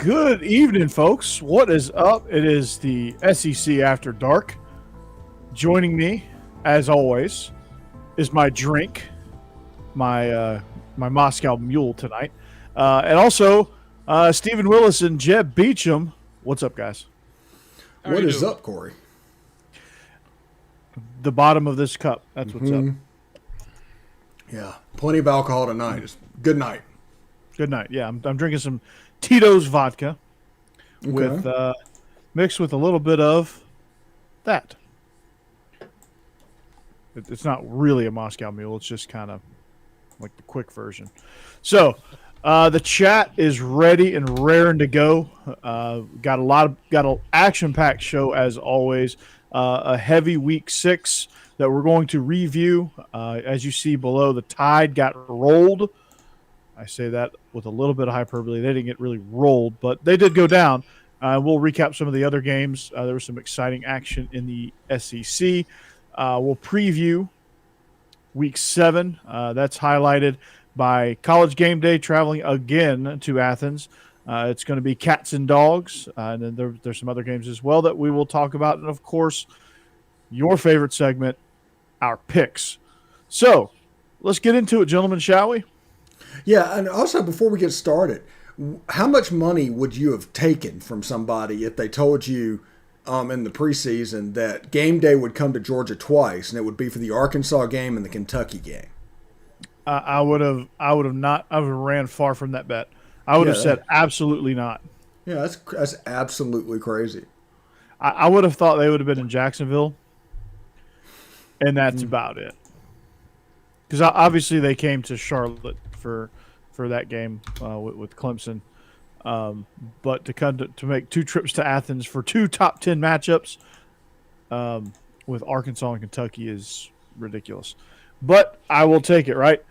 Good evening, folks. What is up? It is the SEC After Dark. Joining me, as always, is my drink, my Moscow Mule tonight, and also Stephen Willis and Jeb Beecham. What's up, guys? What is up, Corey? The bottom of this cup. That's what's up. Yeah, plenty of alcohol tonight. It's good night. Good night. Yeah, I'm drinking some Tito's vodka with mixed with a little bit of that. It's not really a Moscow Mule. It's just kind of like the quick version. So the chat is ready and raring to go. Got an action-packed show as always. A heavy week 6 that we're going to review. As you see below, the Tide got rolled. I say that with a little bit of hyperbole. They didn't get really rolled, but they did go down. We'll recap some of the other games. There was some exciting action in the SEC. We'll preview Week 7. That's highlighted by College Game Day traveling again to Athens. It's going to be Cats and Dogs, and then there's some other games as well that we will talk about. And, of course, your favorite segment, our picks. So let's get into it, gentlemen, shall we? Yeah, and also before we get started, how much money would you have taken from somebody if they told you in the preseason that game day would come to Georgia twice, and it would be for the Arkansas game and the Kentucky game? I would have ran far from that bet. I would have said absolutely not. Yeah, that's absolutely crazy. I would have thought they would have been in Jacksonville, and that's about it. Because obviously they came to Charlotte for that game with Clemson, but to make 2 trips to Athens for 2 top 10 matchups with Arkansas and Kentucky is ridiculous. But I will take it, right?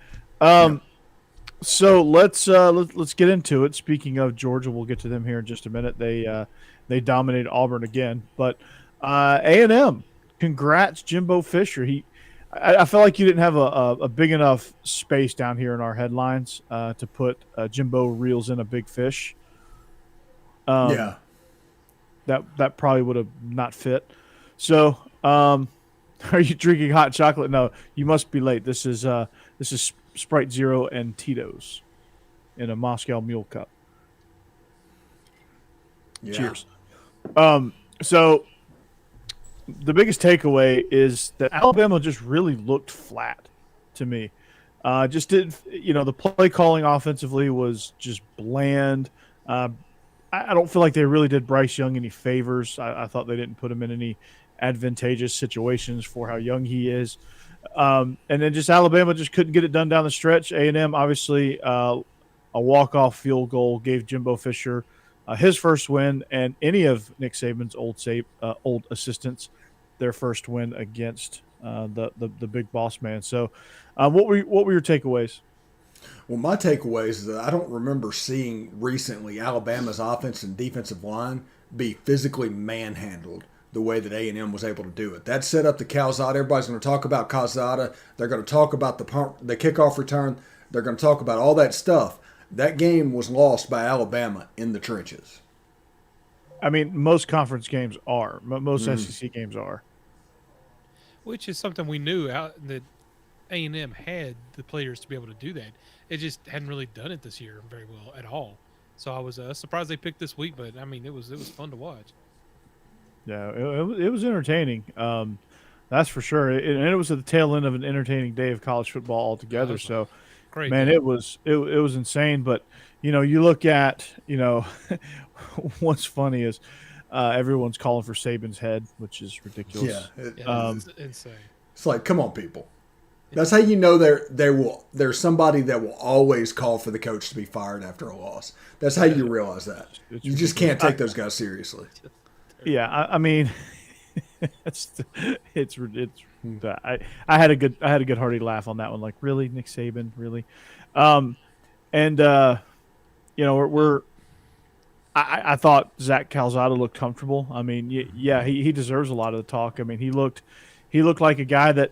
So let's get into it. Speaking of Georgia, we'll get to them here in just a minute. They dominated Auburn again, but A&M, congrats, Jimbo Fisher. I felt like you didn't have a big enough space down here in our headlines to put Jimbo reels in a big fish. That probably would have not fit. So, are you drinking hot chocolate? No, you must be late. This is Sprite Zero and Tito's in a Moscow Mule cup. Yeah. Cheers. So the biggest takeaway is that Alabama just really looked flat to me. Just didn't, the play calling offensively was just bland. I don't feel like they really did Bryce Young any favors. I thought they didn't put him in any advantageous situations for how young he is. And then just Alabama just couldn't get it done down the stretch. A&M, obviously, a walk-off field goal gave Jimbo Fisher his first win, and any of Nick Saban's old assistants their first win against the big boss man. So, what were your takeaways? Well, my takeaways is that I don't remember seeing recently Alabama's offense and defensive line be physically manhandled the way that A&M was able to do it. That set up the Calzada. Everybody's going to talk about Calzada. They're going to talk about the kickoff return. They're going to talk about all that stuff. That game was lost by Alabama in the trenches. I mean, most conference games are. Most SEC games are. Which is something we knew that A&M had the players to be able to do that. It just hadn't really done it this year very well at all. So I was surprised they picked this week, but I mean, it was fun to watch. Yeah, it was entertaining. That's for sure. And it was at the tail end of an entertaining day of college football altogether. So, great, man, it was insane. But you look at what's funny is everyone's calling for Saban's head, which is ridiculous. It's insane. It's like, come on, people. That's how you know there's somebody that will always call for the coach to be fired after a loss. That's how you realize that. You just can't take those guys seriously. Yeah, I mean, I had a good hearty laugh on that one. Like, really, Nick Saban, really, I thought Zach Calzada looked comfortable. I mean, he deserves a lot of the talk. I mean, he looked like a guy that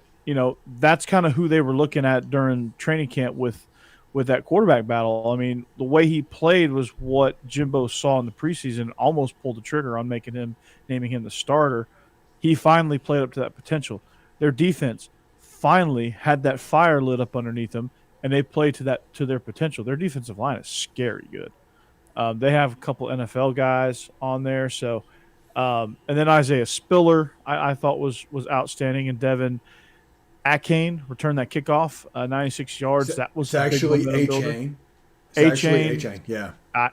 that's kind of who they were looking at during training camp with with that quarterback battle. I mean, the way he played was what Jimbo saw in the preseason. Almost pulled the trigger on naming him the starter. He finally played up to that potential. Their defense finally had that fire lit up underneath them, and they played to their potential. Their defensive line is scary good. They have a couple NFL guys on there, so and then Isaiah Spiller, I thought was outstanding, and Devin Akane returned that kickoff, 96 yards. That was It's a big actually momentum A builder. Chain. It's A actually A Chain, Chain. Yeah.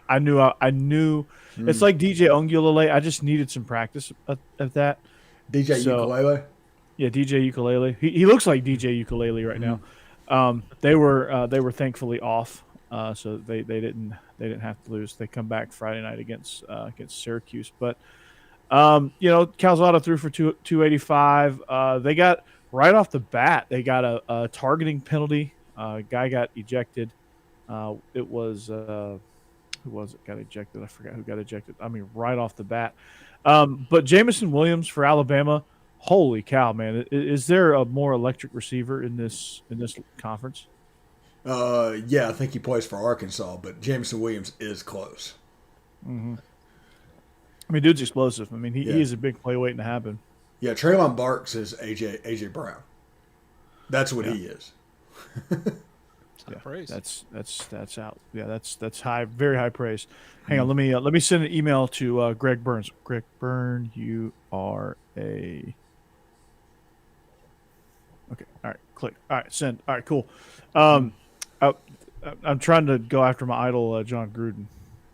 I knew. It's like DJ Ongulele. I just needed some practice of that. DJ So Ukulele. yeah, DJ Ukulele. He looks like DJ Ukulele right now. They were thankfully off, so they didn't have to lose. They come back Friday night against Syracuse, but Calzada threw for 285. They got right off the bat. They got a targeting penalty. Guy got ejected. It was who was it got ejected? I forgot who got ejected. I mean, right off the bat. But Jamison Williams for Alabama. Holy cow, man! Is there a more electric receiver in this conference? Yeah, I think he plays for Arkansas, but Jameson Williams is close. I mean, dude's explosive. I mean, Yeah. he is a big play waiting to happen. Yeah, Traylon Barks is AJ Brown. That's what he is. High praise. That's out. Yeah, that's high, very high praise. Hang on, let me send an email to Greg Burns. Greg Byrne, you are a okay. All right, click. All right, send. All right, cool. I, I'm trying to go after my idol, John Gruden,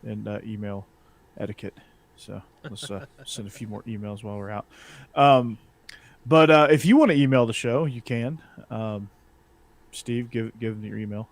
and email etiquette. So let's send a few more emails while we're out. But if you want to email the show, you can. Steve, give them your email.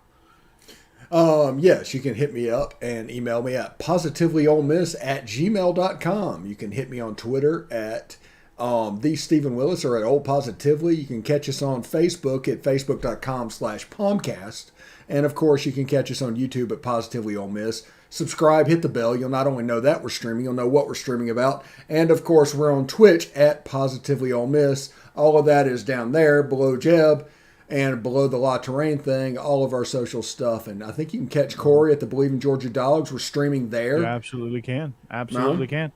Yes, you can hit me up and email me at positivelyolemiss@gmail.com. You can hit me on Twitter at the Stephen Willis or at Old Positively. You can catch us on Facebook at facebook.com/Palmcast. And of course, you can catch us on YouTube at Positively Ole Miss. Subscribe, hit the bell. You'll not only know that we're streaming, you'll know what we're streaming about. And of course, we're on Twitch at Positively Ole Miss. All of that is down there below Jeb and below the La Terrain thing, all of our social stuff. And I think you can catch Corey at the Believe in Georgia Dogs. We're streaming there. You absolutely can. Absolutely can.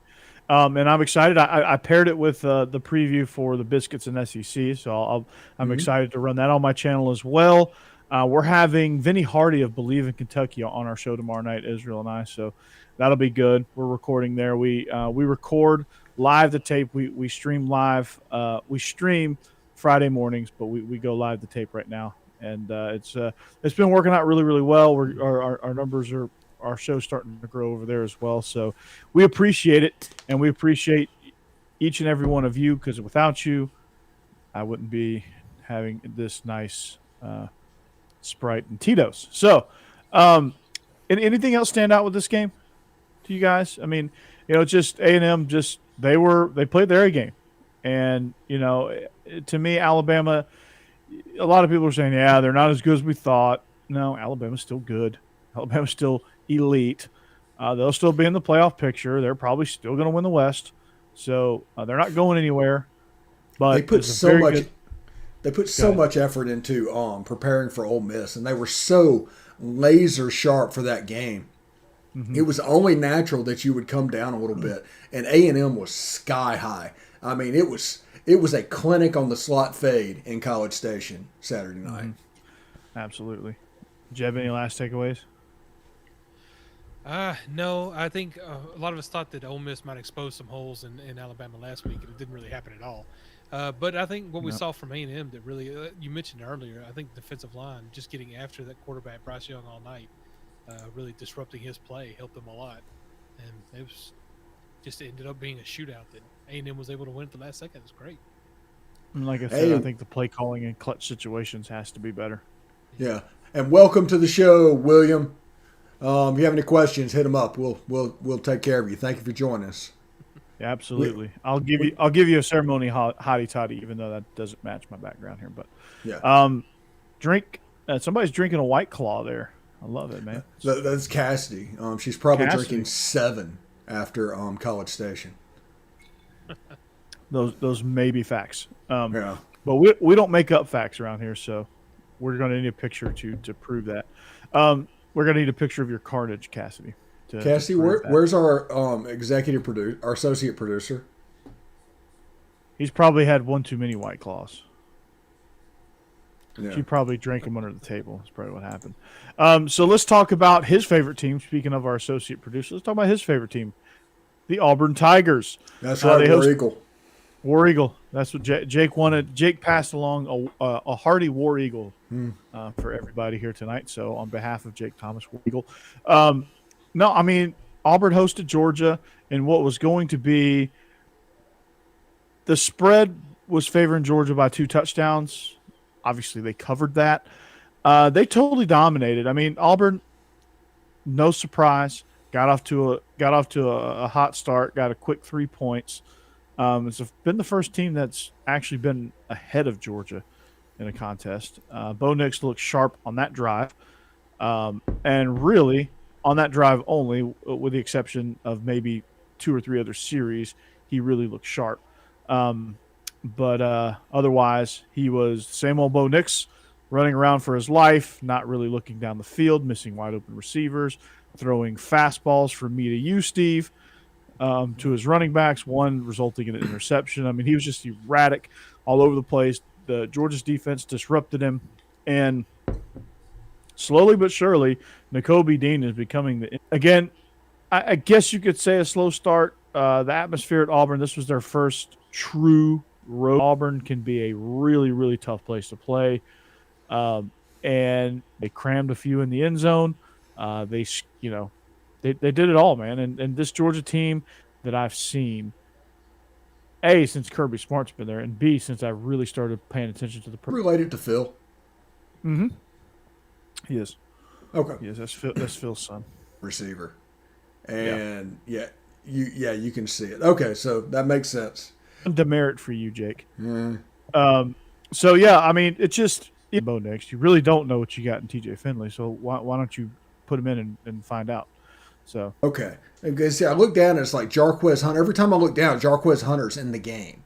And I'm excited. I paired it with the preview for the Biscuits and SEC, so I'm excited to run that on my channel as well. We're having Vinny Hardy of Believe in Kentucky on our show tomorrow night, Israel and I, so that'll be good. We're recording there. We record live the tape. We stream live. We stream Friday mornings, but we go live the tape right now, and it's been working out really, really well. Our numbers are. Our show's starting to grow over there as well. So we appreciate it, and we appreciate each and every one of you, because without you, I wouldn't be having this nice Sprite and Tito's. So anything else stand out with this game to you guys? I mean, just A&M, they played their A game. And, to me, Alabama, a lot of people are saying, yeah, they're not as good as we thought. No, Alabama's still good. Alabama's still elite. They'll still be in the playoff picture. They're probably still going to win the West. So they're not going anywhere. But they put so much effort into preparing for Ole Miss, and they were so laser sharp for that game. Mm-hmm. It was only natural that you would come down a little bit, and A&M was sky high. I mean, it was a clinic on the slot fade in College Station Saturday night. Mm-hmm. Absolutely. Jeb, any last takeaways? No, I think a lot of us thought that Ole Miss might expose some holes in Alabama last week, and it didn't really happen at all. But I think what we saw from A&M that really, you mentioned earlier, I think defensive line, just getting after that quarterback, Bryce Young, all night, really disrupting his play, helped them a lot. And it was just ended up being a shootout that A&M was able to win at the last second. It was great. And like I said, I think the play calling in clutch situations has to be better. Yeah. And welcome to the show, William. If you have any questions, hit them up. We'll take care of you. Thank you for joining us. Yeah, absolutely. I'll give you a ceremony hottie toddy, even though that doesn't match my background here. But yeah, drink. Somebody's drinking a White Claw there. I love it, man. That's Cassidy. She's probably drinking 7 after College Station. Those may be facts. Yeah. But we don't make up facts around here, so we're going to need a picture to prove that. We're gonna need a picture of your carnage, Cassidy. To Cassie, prove that. where's our executive producer, our associate producer? He's probably had one too many White Claws. Yeah. She probably drank him under the table. That's probably what happened. So let's talk about his favorite team. Speaking of our associate producer, let's talk about his favorite team, the Auburn Tigers. That's right, They War host Eagle. War Eagle. That's what Jake wanted. Jake passed along a hearty War Eagle for everybody here tonight. So on behalf of Jake Thomas, War Eagle. No, I mean, Auburn hosted Georgia in what was going to be the spread was favoring Georgia by 2 touchdowns. Obviously, they covered that. They totally dominated. I mean, Auburn, no surprise, got off to a hot start. Got a quick 3 points. It's been the first team that's actually been ahead of Georgia in a contest. Bo Nix looked sharp on that drive, and really on that drive only, with the exception of maybe 2 or 3 other series, he really looked sharp. But otherwise, he was same old Bo Nix, running around for his life, not really looking down the field, missing wide open receivers, throwing fastballs from me to you, Steve, to his running backs, one resulting in an interception. I mean, he was just erratic all over the place. The Georgia's defense disrupted him, and slowly but surely, Nakobe Dean is becoming the – again, I guess you could say a slow start. The atmosphere at Auburn, this was their first true road. Auburn can be a really, really tough place to play. And they crammed a few in the end zone. They did it all, man. And this Georgia team that I've seen, A, since Kirby Smart's been there, and B, since I really started paying attention to the Related to Phil. Mm-hmm. He is. Okay. Yes, that's Phil's son. Receiver. And you can see it. Okay, so that makes sense. Demerit for you, Jake. So yeah, I mean, it's just Bo Nix. You really don't know what you got in TJ Finley, so why don't you put him in and find out? So okay, and see, I look down and it's like Jarquez Hunter. Every time I look down, Jarquez Hunter's in the game,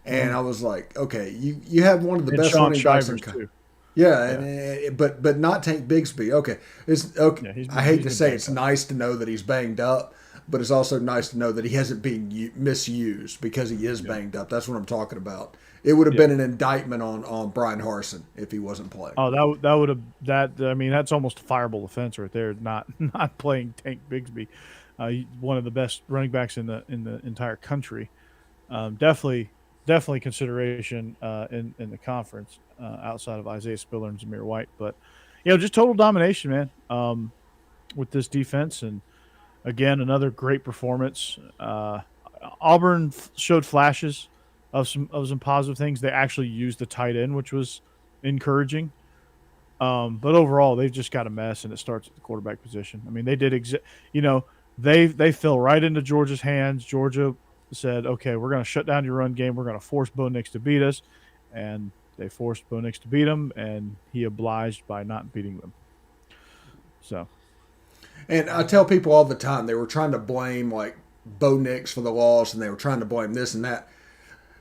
and I was like, okay, you have one of the best Sean running backs in too. Yeah. But not Tank Bigsby. Okay, it's okay. Yeah, I hate to say it's nice to know that he's banged up, but it's also nice to know that he hasn't been misused because he is banged up. That's what I'm talking about. It would have been an indictment on Brian Harsin if he wasn't playing. Oh, that would have I mean, that's almost a fireable offense right there. Not playing Tank Bigsby, one of the best running backs in the entire country. Definitely consideration in the conference outside of Isaiah Spiller and Zamir White. But just total domination, man. With this defense, and again, another great performance. Auburn showed flashes of some positive things. They actually used the tight end, which was encouraging. But overall, they've just got a mess, and it starts at the quarterback position. I mean, they did they fell right into Georgia's hands. Georgia said, "Okay, we're going to shut down your run game. We're going to force Bo Nix to beat us," and they forced Bo Nix to beat him, and he obliged by not beating them. So. And I tell people all the time, they were trying to blame like Bo Nix for the loss, and they were trying to blame this and that.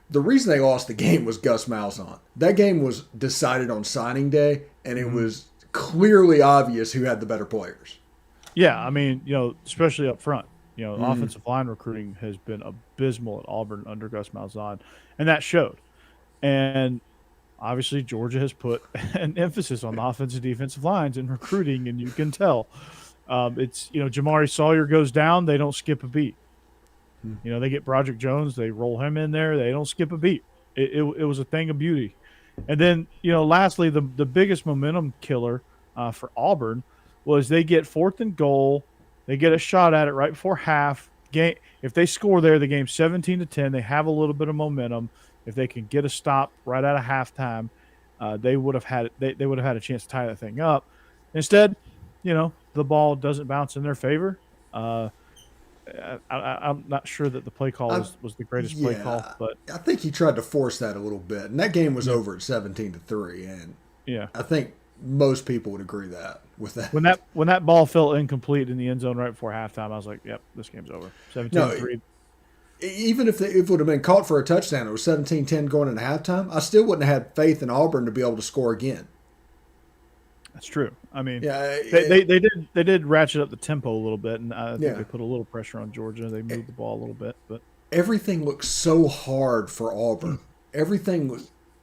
The reason they lost the game was Gus Malzahn. That game was decided on signing day, and it was clearly obvious who had the better players. Yeah, I mean, especially up front. Offensive line recruiting has been abysmal at Auburn under Gus Malzahn, and that showed. And obviously, Georgia has put an emphasis on the offensive defensive lines in recruiting, and you can tell. It's Jamari Sawyer goes down, they don't skip a beat. They get Broderick Jones, they roll him in there, they don't skip a beat. It was a thing of beauty. And then lastly, the biggest momentum killer for Auburn was they get 4th and goal, they get a shot at it right before half. If they score there, the game's 17-10. They have a little bit of momentum. If they can get a stop right out of halftime, they would have had a chance to tie that thing up. Instead, the ball doesn't bounce in their favor. I'm not sure that the play call was the greatest play call, but I think he tried to force that a little bit, and that game was over at 17-3, and I think most people would agree with that. When that ball fell incomplete in the end zone right before halftime, I was like, "Yep, this game's over." 17-3. Even if it would have been caught for a touchdown, it was 17-10 going into halftime. I still wouldn't have had faith in Auburn to be able to score again. That's true. I mean, Yeah, they did ratchet up the tempo a little bit, and I think yeah. they put a little pressure on Georgia. They moved the ball a little bit, but Everything looked so hard for Auburn. Everything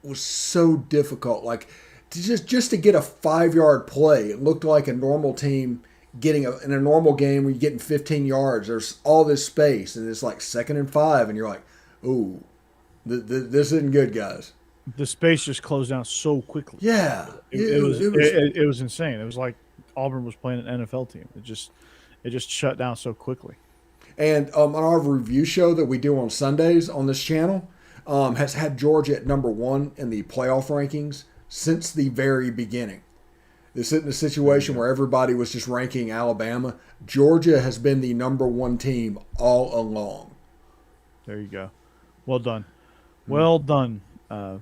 was so difficult. Like just to get a 5 yard play, it looked like a normal team getting in a normal game where you're getting 15 yards. There's all this space, and it's like 2nd and 5, and you're like, ooh, this isn't good, guys. the space just closed down so quickly. Yeah, It was insane. It was like Auburn was playing an NFL team. It just shut down so quickly. And on our review show that we do on Sundays on this channel, has had Georgia at #1 in the playoff rankings since the very beginning. This isn't a situation where everybody was just ranking Alabama. Georgia has been the #1 team all along. There you go. Well done. Well done.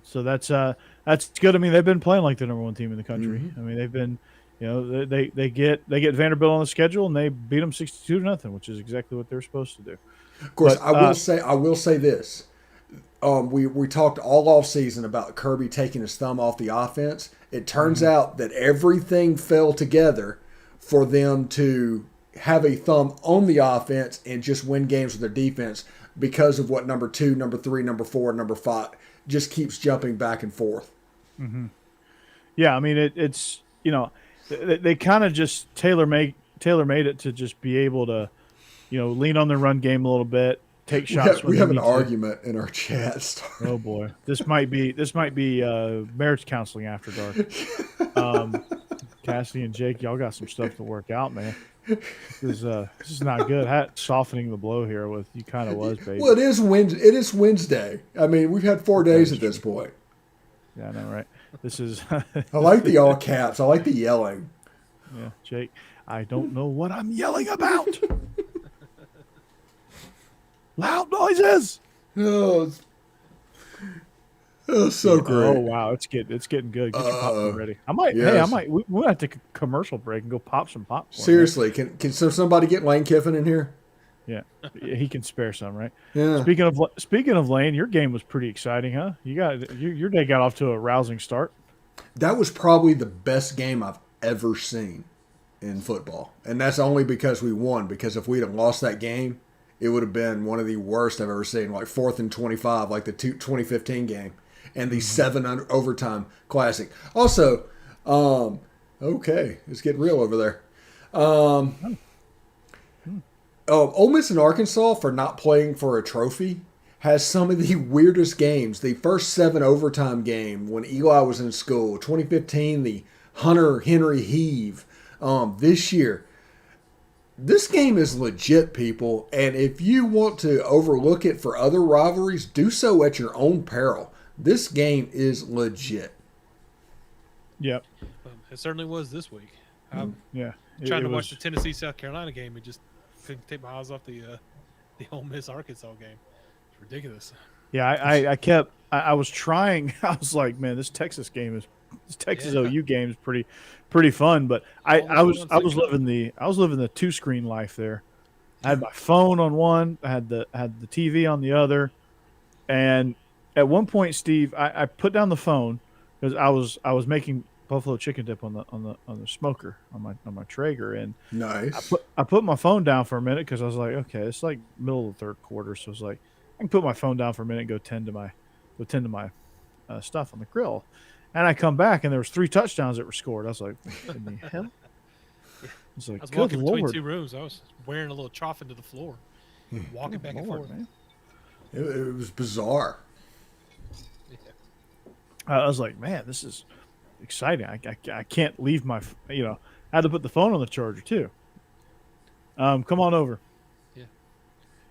So that's good. I mean, they've been playing like the #1 team in the country. Mm-hmm. I mean, they've been, they get Vanderbilt on the schedule and they beat them 62-0, which is exactly what they're supposed to do. Of course, But, I will say this. We talked all off season about Kirby taking his thumb off the offense. It turns out that everything fell together for them to have a thumb on the offense and just win games with their defense because of what number 2, number 3, number 4, number 5 just keeps jumping back and forth. Yeah, I mean, it's they kind of just tailor made it to just be able to, lean on their run game a little bit. Take shots. We have an argument in our chat. Oh boy, this might be marriage counseling after dark. Cassidy and Jake, y'all got some stuff to work out, man. This is not good. Softening the blow here with you kind of was, baby. Well, it is Wednesday. I mean, we've had 4 days at this point. Yeah, I know, right? This is. I like the all caps. I like the yelling. Yeah, Jake. I don't know what I'm yelling about. Loud noises. Oh, so great. Oh wow, it's getting good. Get your popcorn ready. We might have to take a commercial break and go pop some popcorn. Seriously, right? Can somebody get Lane Kiffin in here? Yeah, he can spare some, right? Yeah. Speaking of Lane, your game was pretty exciting, huh? Your day got off to a rousing start. That was probably the best game I've ever seen in football, and that's only because we won. Because if we'd have lost that game, it would have been one of the worst I've ever seen, like 4th and 25, like the 2015 game, and the 7 overtime classic. Also, okay, it's getting real over there. Ole Miss and Arkansas, for not playing for a trophy, has some of the weirdest games. The first 7 overtime game when Eli was in school, 2015, the Hunter Henry heave. This year, this game is legit, people, and if you want to overlook it for other rivalries, do so at your own peril. This game is legit. Yep. It certainly was this week. I'm Yeah. trying to watch the Tennessee-South Carolina game and just couldn't take my eyes off the Ole Miss-Arkansas game. It's ridiculous. Yeah, I was trying. I was like, man, this Texas OU game is pretty fun. But I was living the 2-screen life there. I had my phone on one, I had the TV on the other, and at one point, Steve, I put down the phone because I was making buffalo chicken dip on the smoker on my Traeger, and Nice. I put my phone down for a minute because I was like, okay, it's like middle of the third quarter, so I was like, I can put my phone down for a minute and go tend to my stuff on the grill. And I come back and there was 3 touchdowns that were scored. I was like, what in the hell? It's like, I was good walking between Lord. 2 rooms. I was wearing a little trough into the floor, walking back and forth. Man. It was bizarre. I was like, man, this is exciting. I can't leave my, I had to put the phone on the charger too. Come on over. Yeah.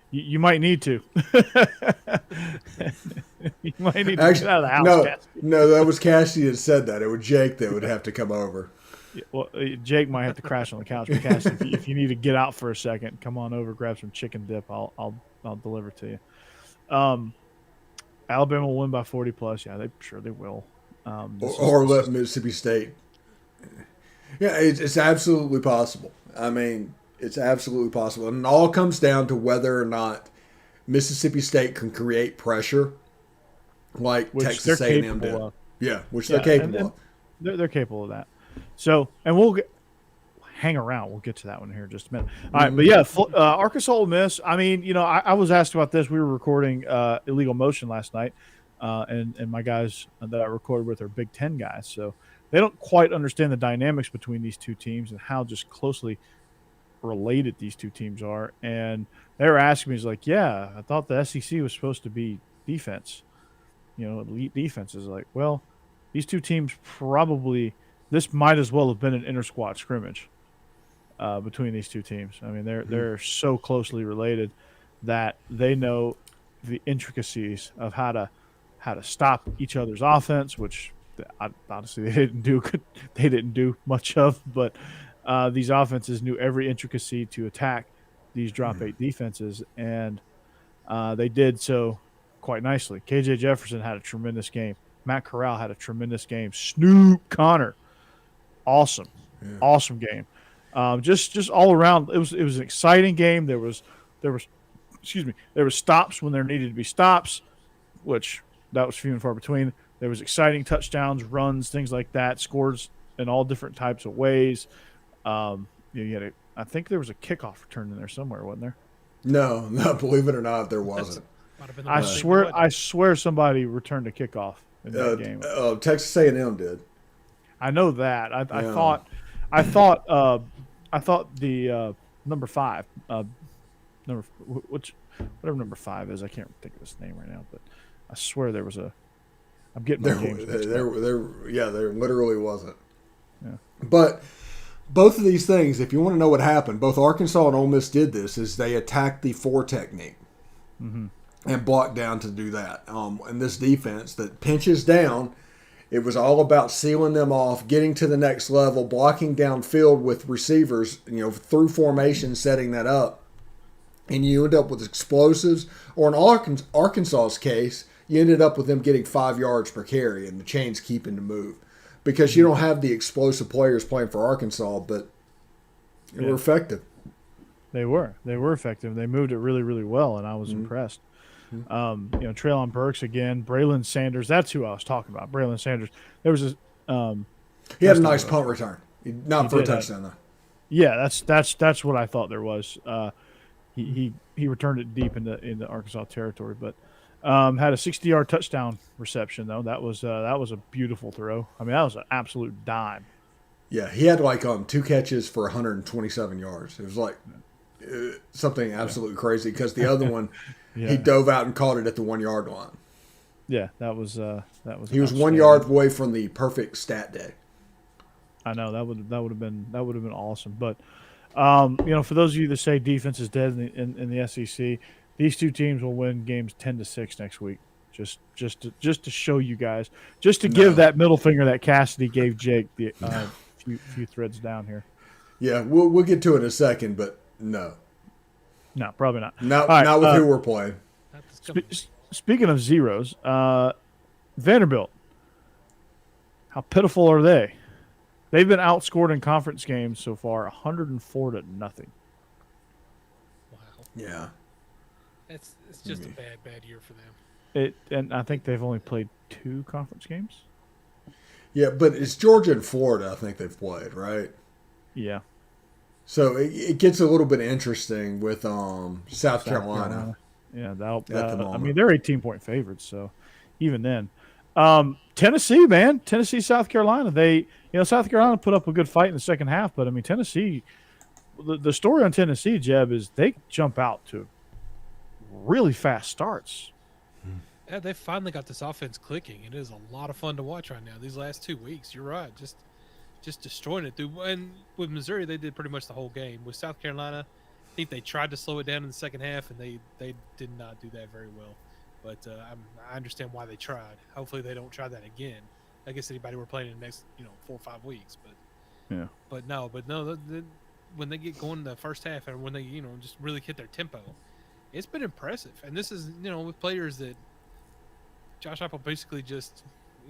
You might need to. You might need to Actually, get out of the house. no, that was Cassie that said that. It was Jake that would have to come over. Yeah, well, Jake might have to crash on the couch. But Cass, if you need to get out for a second, come on over, grab some chicken dip. I'll deliver to you. Alabama will win by 40 plus. Yeah, they will. Or let Mississippi State. Yeah, it's absolutely possible. I mean, it's absolutely possible. And it all comes down to whether or not Mississippi State can create pressure like Which Texas they're A&M capable did. of. Yeah, which they're capable of. They're capable of that. So, and we'll hang around. We'll get to that one here in just a minute. All right, but yeah, Arkansas Ole Miss. I mean, I was asked about this. We were recording Illegal Motion last night, and my guys that I recorded with are Big Ten guys, so they don't quite understand the dynamics between these two teams and how just closely related these two teams are. And they were asking me, "Is like, yeah, I thought the SEC was supposed to be defense, elite defenses." Like, well, these two teams probably this might as well have been an inter squad scrimmage between these two teams. I mean, they're so closely related that they know the intricacies of how to stop each other's offense, which honestly they didn't do much of. But these offenses knew every intricacy to attack these drop eight defenses, and they did so quite nicely. KJ Jefferson had a tremendous game. Matt Corral had a tremendous game. Snoop Connor, awesome game. Just all around, it was an exciting game. There was stops when there needed to be stops, which that was few and far between. There was exciting touchdowns, runs, things like that, scores in all different types of ways. I think there was a kickoff return in there somewhere, wasn't there? No, believe it or not, there wasn't. I swear somebody returned a kickoff in that game. Texas A&M did. I know that. I thought the number 5, whatever number 5 is, I can't think of his name right now, but I swear there was a. I'm getting my games mixed up. There literally wasn't. Yeah. But both of these things, if you want to know what happened, both Arkansas and Ole Miss did this, is they attacked the 4 technique and blocked down to do that. And this defense that pinches down, it was all about sealing them off, getting to the next level, blocking downfield with receivers, through formation, setting that up. And you end up with explosives, or in Arkansas's case, you ended up with them getting 5 yards per carry and the chains keeping to move. Because you don't have the explosive players playing for Arkansas, but they were effective. They were effective. They moved it really, really well, and I was impressed. Traylon Burks again, Braylon Sanders. That's who I was talking about. Braylon Sanders. There was he had a nice punt return, not for a touchdown though. Yeah, that's what I thought there was. He returned it deep into Arkansas territory, but had a 60-yard touchdown reception though. That was a beautiful throw. I mean, that was an absolute dime. Yeah, he had 2 catches for 127 yards. It was something absolutely crazy because the other one. He dove out and caught it at the 1 yard line. Yeah, that was. He was 1 yard away from the perfect stat day. I know that would have been awesome. But for those of you that say defense is dead in the SEC, these two teams will win games 10-6 next week. Just to show you guys, just to give that middle finger that Cassidy gave Jake the few threads down here. Yeah, we'll get to it in a second, but no. No, probably not. Not with who we're playing. Speaking of zeros, Vanderbilt. How pitiful are they? They've been outscored in conference games so far, 104-0. Wow. Yeah. It's just a bad year for them. And I think they've only played 2 conference games. Yeah, but it's Georgia and Florida. I think they've played, right? Yeah. So it gets a little bit interesting with South Carolina. Yeah, I mean, they're 18-point favorites, so even then. Tennessee, man. Tennessee, South Carolina. South Carolina put up a good fight in the second half, but I mean, Tennessee, the story on Tennessee, Jeb, is they jump out to really fast starts. Yeah, they finally got this offense clicking. It is a lot of fun to watch right now. These last 2 weeks, you're right. Just destroying it through. And with Missouri, they did pretty much the whole game. With South Carolina, I think they tried to slow it down in the second half, and they did not do that very well. But I understand why they tried. Hopefully, they don't try that again. I guess anybody we're playing in the next 4 or 5 weeks. But yeah. But no. When they get going in the first half, and when they just really hit their tempo, it's been impressive. And this is with players that Josh Apple basically just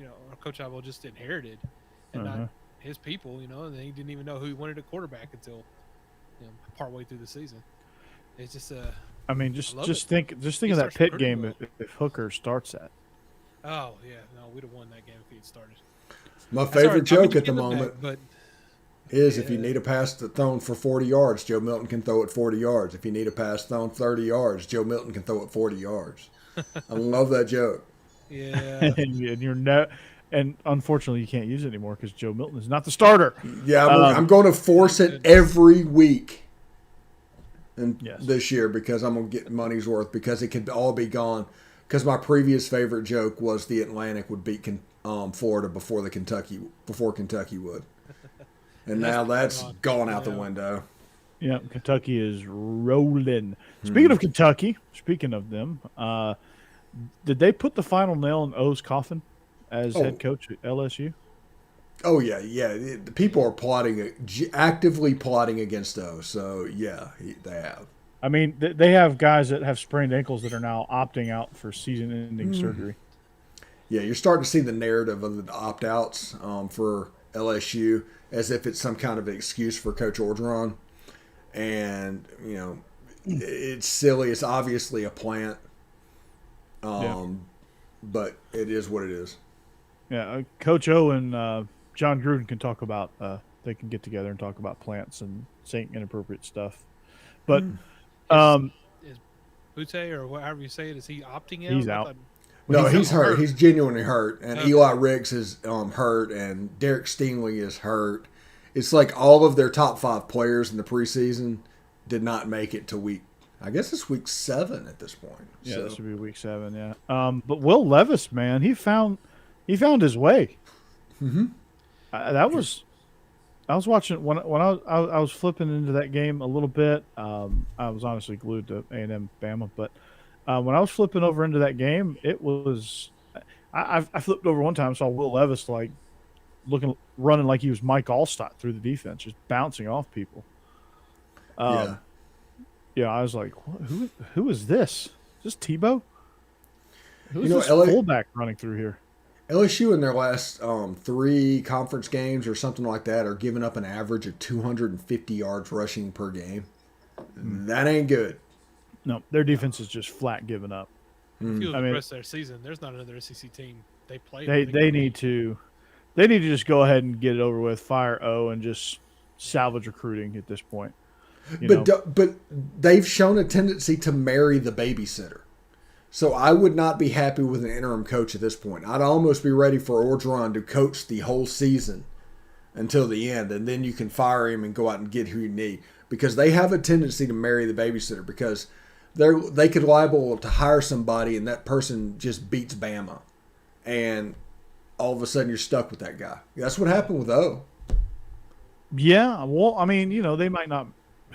or Coach Apple just inherited, and not his people, and he didn't even know who he wanted a quarterback until partway through the season. It's just I mean, just think of that Pitt game if Hooker starts that. Oh yeah, no, we'd have won that game if he had started. My favorite joke at the moment. But is if you need a pass thrown for 40 yards, Joe Milton can throw it 40 yards. If you need a pass thrown 30 yards, Joe Milton can throw it 40 yards. I love that joke. Yeah. and you're and unfortunately you can't use it anymore because Joe Milton is not the starter. Yeah, I'm going to force it every week Yes. this year because I'm going to get money's worth because it could all be gone. Because my previous favorite joke was the Atlantic would beat Florida before Kentucky would, and now that's gone out the window. Yeah, Kentucky is rolling. Speaking of Kentucky, speaking of them, did they put the final nail in O's coffin as head coach at LSU? Oh yeah. The people are actively plotting against O. So yeah, they have. I mean, they have guys that have sprained ankles that are now opting out for season-ending surgery. Yeah, you're starting to see the narrative of the opt-outs for LSU as if it's some kind of excuse for Coach Orgeron. And, it's silly. It's obviously a plant. But it is what it is. Yeah, Coach O and John Gruden can talk about, they can get together and talk about plants and saying inappropriate stuff. But Is Butte or however you say it, is he opting out? He's out. No, he's hurt. He's genuinely hurt. And Eli Riggs is hurt, and Derek Stingley is hurt. It's like all of their top 5 players in the preseason did not make it to I guess it's week 7 at this point. Yeah, so. this would be week 7, yeah. But Will Levis, man, he found his way. Mm-hmm. I was watching when I was flipping into that game a little bit. I was honestly glued to A&M Bama, but when I was flipping over into that game, it was I flipped over one time, saw Will Levis running like he was Mike Allstott through the defense, just bouncing off people. Yeah, I was like, who is this? Is this Tebow? Who's this fullback running through here? LSU in their last 3 conference games or something like that are giving up an average of 250 yards rushing per game. That ain't good. No, their defense is just flat giving up. If you look at the rest of their season, there's not another SEC team they play. They need to just go ahead and get it over with, fire O, and just salvage recruiting at this point. But they've shown a tendency to marry the babysitter. So I would not be happy with an interim coach at this point. I'd almost be ready for Orgeron to coach the whole season until the end, and then you can fire him and go out and get who you need. Because they have a tendency to marry the babysitter because they could liable to hire somebody and that person just beats Bama. And all of a sudden you're stuck with that guy. That's what happened with O. Yeah, well, I mean, they might not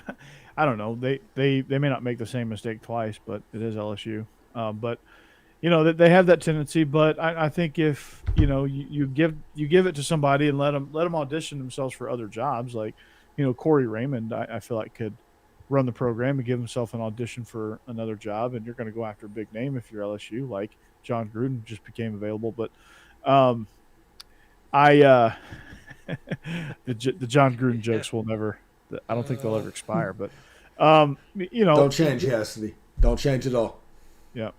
– I don't know. They may not make the same mistake twice, but it is LSU. But they have that tendency. But I think if you give it to somebody and let them audition themselves for other jobs, like Corey Raymond, I feel like could run the program and give himself an audition for another job, and you're going to go after a big name if you're LSU, like John Gruden just became available. But the John Gruden jokes will never. I don't think they'll ever expire. But don't change, Cassidy. Don't change at all. Yeah.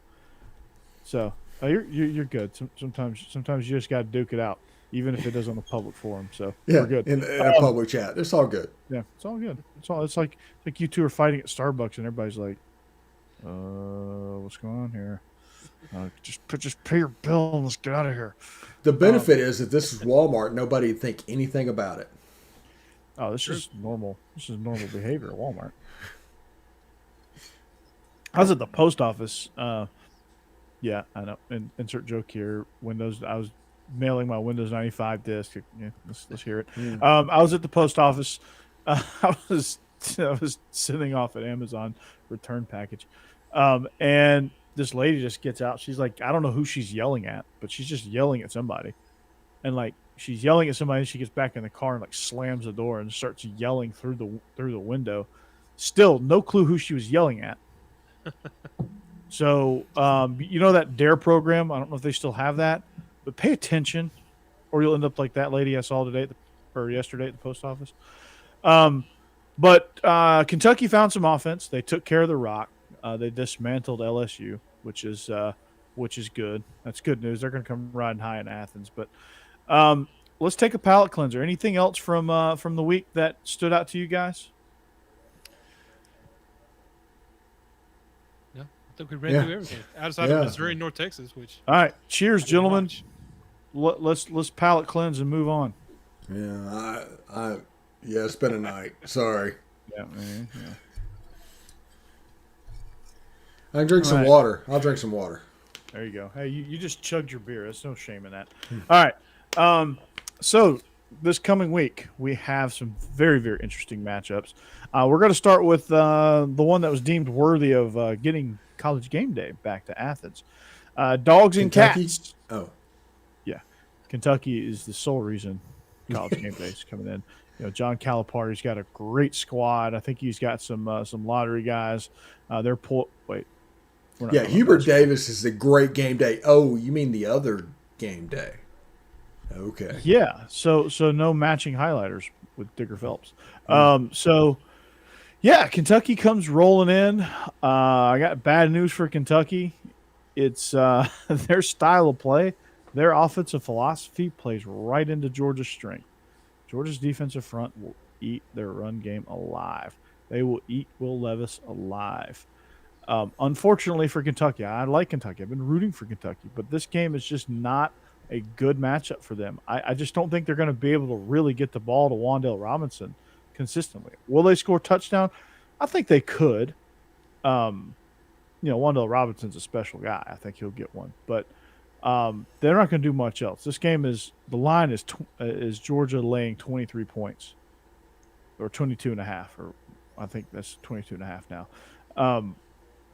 So you're good. Sometimes you just got to duke it out, even if it is on a public forum. So yeah, we're good in a public chat. It's all good. Yeah, it's all good. It's like you two are fighting at Starbucks and everybody's like, what's going on here? Just pay your bill and let's get out of here. The benefit is if this is Walmart, nobody would think anything about it. Oh, this is normal. This is normal behavior at Walmart. I was at the post office. Yeah, I know. Insert joke here. I was mailing my Windows 95 disk. Yeah, let's hear it. I was at the post office. I was sending off an Amazon return package, and this lady just gets out. She's like, I don't know who she's yelling at, but she's just yelling at somebody, and like she's yelling at somebody. And she gets back in the car and like slams the door and starts yelling through the window. Still, no clue who she was yelling at. So, that DARE program, I don't know if they still have that, but pay attention or you'll end up like that lady I saw yesterday at the post office. But Kentucky found some offense. They took care of the rock. They dismantled LSU, which is good. That's good news. They're going to come riding high in Athens. But let's take a palate cleanser. Anything else from the week that stood out to you guys? No, I think we ran Yeah. through everything outside Yeah. of Missouri and North Texas, which All right, cheers, I didn't gentlemen. watch. Let's palate cleanse and move on. Yeah, yeah, it's been a night. Sorry. Yeah, man. Yeah. I can drink All some right. water. I'll drink some water. There you go. Hey, you just chugged your beer. There's no shame in that. All right. So this coming week we have some very very interesting matchups. We're going to start with the one that was deemed worthy of getting College Game Day back to Athens. Dogs and Kentucky? cats. Oh. Yeah, Kentucky is the sole reason College Game Day is coming in. John Calipari's got a great squad. I think he's got some lottery guys. They're wait. We're not Yeah, talking Hubert about Davis is a great game day. Oh, you mean the other game day? Okay. Yeah, so no matching highlighters with Digger Phelps. So yeah, Kentucky comes rolling in. I got bad news for Kentucky. It's their style of play, their offensive philosophy plays right into Georgia's strength. Georgia's defensive front will eat their run game alive. They will eat Will Levis alive. Unfortunately for Kentucky, I like Kentucky. I've been rooting for Kentucky, but this game is just not a good matchup for them. I just don't think they're going to be able to really get the ball to Wan'Dale Robinson consistently. Will they score a touchdown? I think they could. Wan'Dale Robinson's a special guy. I think he'll get one, but they're not going to do much else. This game the line is Georgia laying 23 points or 22 and a half, or I think that's 22 and a half now.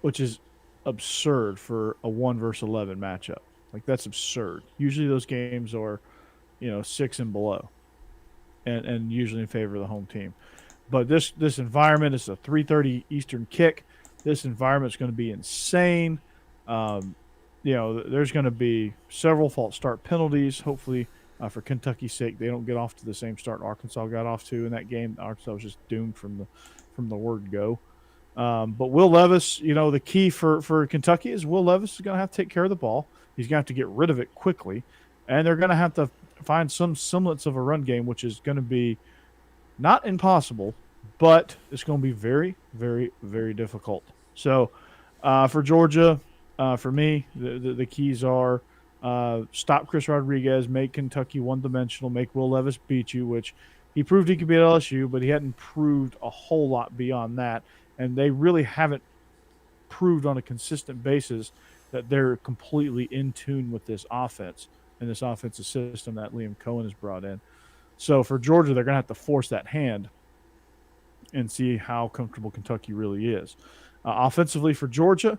Which is absurd for a 1 versus 11 matchup. Like, that's absurd. Usually those games are, 6 and below, and usually in favor of the home team. But this environment is a 3:30 Eastern kick. This environment is going to be insane. There's going to be several false start penalties. Hopefully, for Kentucky's sake, they don't get off to the same start Arkansas got off to in that game. Arkansas was just doomed from the word go. But Will Levis, the key for Kentucky is Will Levis is going to have to take care of the ball. He's going to have to get rid of it quickly. And they're going to have to find some semblance of a run game, which is going to be not impossible, but it's going to be very, very, very difficult. So for Georgia, for me, the keys are stop Chris Rodriguez, make Kentucky one-dimensional, make Will Levis beat you, which he proved he could beat LSU, but he hadn't proved a whole lot beyond that. And they really haven't proved on a consistent basis that they're completely in tune with this offense and this offensive system that Liam Cohen has brought in. So for Georgia, they're going to have to force that hand and see how comfortable Kentucky really is. Offensively for Georgia,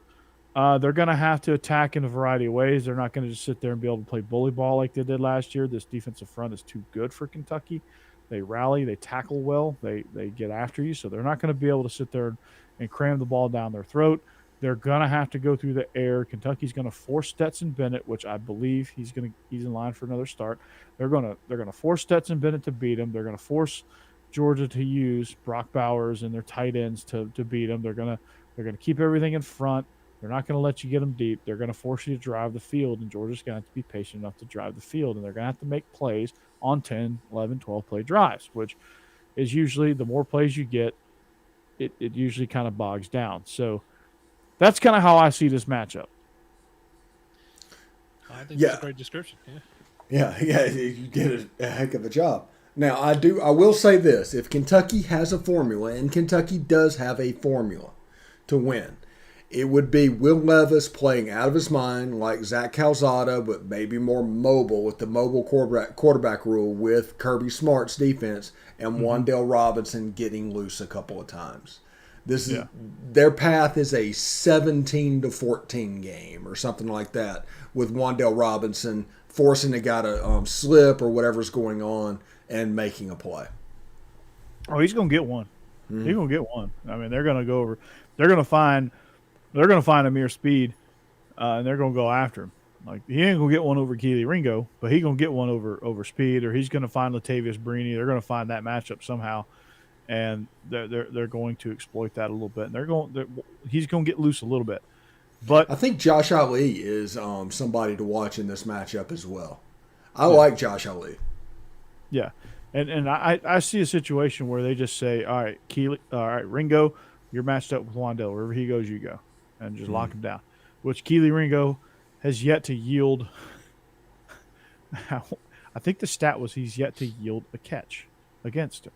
they're going to have to attack in a variety of ways. They're not going to just sit there and be able to play bully ball like they did last year. This defensive front is too good for Kentucky. They rally, they tackle well, they get after you, so they're not going to be able to sit there and cram the ball down their throat. They're going to have to go through the air. Kentucky's going to force Stetson Bennett, which I believe he's in line for another start. They're going to force Stetson Bennett to beat him. They're going to force Georgia to use Brock Bowers and their tight ends to beat him. They're going to keep everything in front. They're not going to let you get them deep. They're going to force you to drive the field, and Georgia's going to have to be patient enough to drive the field, and they're going to have to make plays on 10, 11, 12-play drives, which is usually the more plays you get, it usually kind of bogs down. So that's kind of how I see this matchup. I think that's a great description. Yeah, you did a heck of a job. Now, I will say this. If Kentucky has a formula, and Kentucky does have a formula to win, it would be Will Levis playing out of his mind like Zach Calzada, but maybe more mobile with the mobile quarterback rule with Kirby Smart's defense and Wan'Dale Robinson getting loose a couple of times. Their path is a 17-14 game or something like that with Wan'Dale Robinson forcing a guy to slip or whatever's going on and making a play. Oh, he's going to get one. He's going to get one. I mean, they're going to go over. They're going to find Amir Speed, and they're going to go after him. Like, he ain't going to get one over Keely Ringo, but he's going to get one over Speed, or he's going to find Latavius Brini. They're going to find that matchup somehow, and they're going to exploit that a little bit. And he's going to get loose a little bit. But I think Josh Ali is somebody to watch in this matchup as well. I like Josh Ali. Yeah, and I see a situation where they just say, all right, Keely, all right, Ringo, you're matched up with Wandell. Wherever he goes, you go, and just lock him down. Which Keely Ringo has yet to yield. I think the stat was he's yet to yield a catch against him.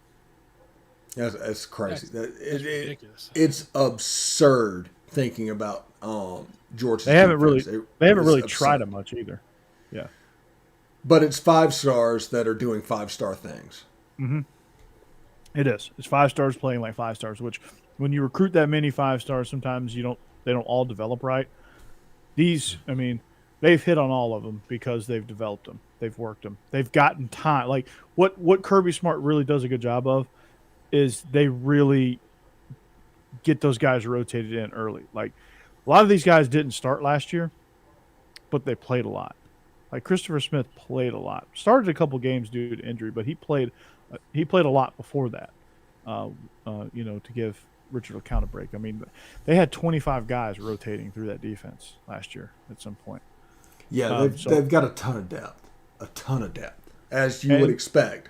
That's crazy. That's ridiculous. It's absurd thinking about Georgia's They haven't defense. they haven't really It's tried absurd. it much either. Yeah, But it's 5-stars that are doing 5-star things. it is. It's 5 stars playing like 5 stars. Which when you recruit that many 5 stars, sometimes they don't all develop right. These, I mean, they've hit on all of them because they've developed them. They've worked them. They've gotten time. Like what Kirby Smart really does a good job of is they really get those guys rotated in early. Like a lot of these guys didn't start last year, but they played a lot. Like Christopher Smith played a lot. Started a couple games due to injury, but he played a lot before that. To give Richard LeCount a break. I mean, they had 25 guys rotating through that defense last year at some point. Yeah, they've got a ton of depth, as you would expect.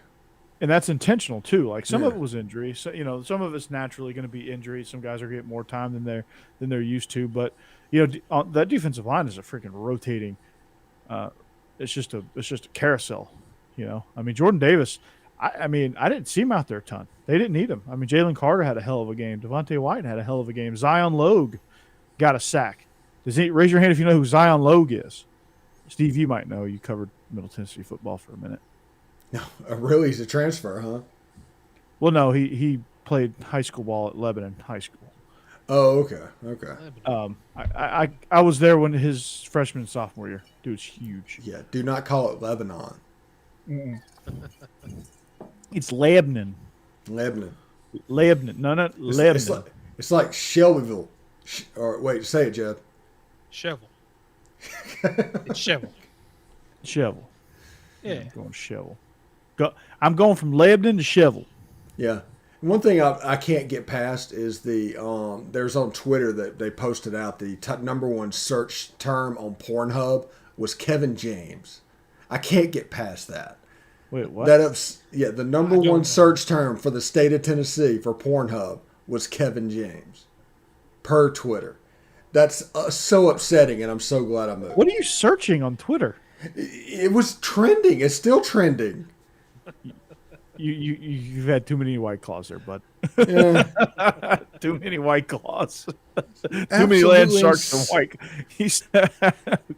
And that's intentional too. Like some of it was injury. So some of it's naturally going to be injury. Some guys are getting more time than they're used to. But that defensive line is a freaking rotating. It's just a carousel. I mean, Jordan Davis. I didn't see him out there a ton. They didn't need him. I mean, Jalen Carter had a hell of a game. Devontae White had a hell of a game. Zion Logue got a sack. Raise your hand if you know who Zion Logue is? Steve, you might know. You covered Middle Tennessee football for a minute. No, really, he's a transfer, huh? Well, no, he played high school ball at Lebanon High School. Oh, okay. I was there when his freshman and sophomore year. Dude's huge. Yeah, do not call it Lebanon. It's Lebanon. Lebanon. No, not Lebanon. It's like Shelbyville. Or wait, say it, Jeb. Shovel. It's shovel. Shovel. Yeah. I'm going shovel. I'm going from Lebanon to shovel. Yeah. One thing I can't get past is there's on Twitter that they posted out the number one search term on Pornhub was Kevin James. I can't get past that. Wait, what? The number one search term for the state of Tennessee for Pornhub was Kevin James, per Twitter. That's so upsetting, and I'm so glad I moved. What are you searching on Twitter? It was trending. It's still trending. You've had too many White Claws there, bud. Yeah. Too many White Claws. Too many land sharks and white.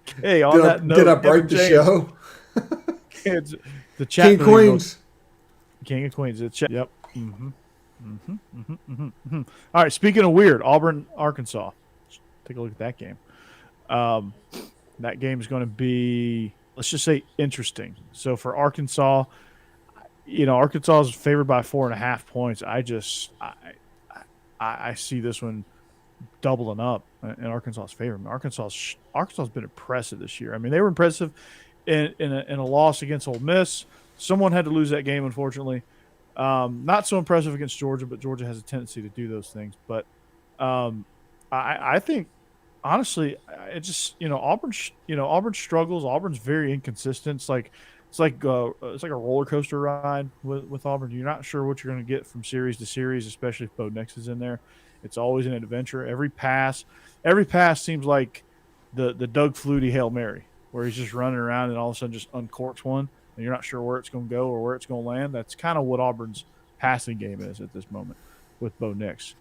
Okay. On that note, did I break the show? The chat King Queens. King of Queens. Yep. All right. Speaking of weird, Auburn, Arkansas. Take a look at that game. That game is going to be, let's just say, interesting. So for Arkansas, Arkansas is favored by 4.5 points. I see this one doubling up in Arkansas's favor. I mean, Arkansas's been impressive this year. I mean, they were impressive in a loss against Ole Miss. Someone had to lose that game, unfortunately. Not so impressive against Georgia, but Georgia has a tendency to do those things. But I think, honestly, it just Auburn. Auburn struggles. Auburn's very inconsistent. It's like a roller coaster ride with Auburn. You're not sure what you're going to get from series to series, especially if Bo Nix is in there. It's always an adventure. Every pass seems like the Doug Flutie Hail Mary, where he's just running around and all of a sudden just uncorks one, and you're not sure where it's going to go or where it's going to land. That's kind of what Auburn's passing game is at this moment with Bo Nix.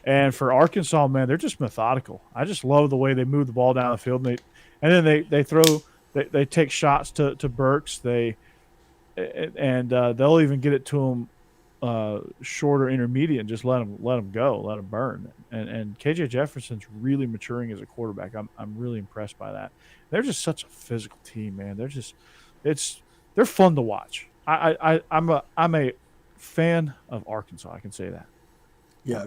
And for Arkansas, man, they're just methodical. I just love the way they move the ball down the field, and then they throw. They take shots to Burks. They'll even get it to him short or intermediate and just let him go, let him burn. And KJ Jefferson's really maturing as a quarterback. I'm really impressed by that. They're just such a physical team, man. They're fun to watch. I'm a fan of Arkansas. I can say that. Yeah,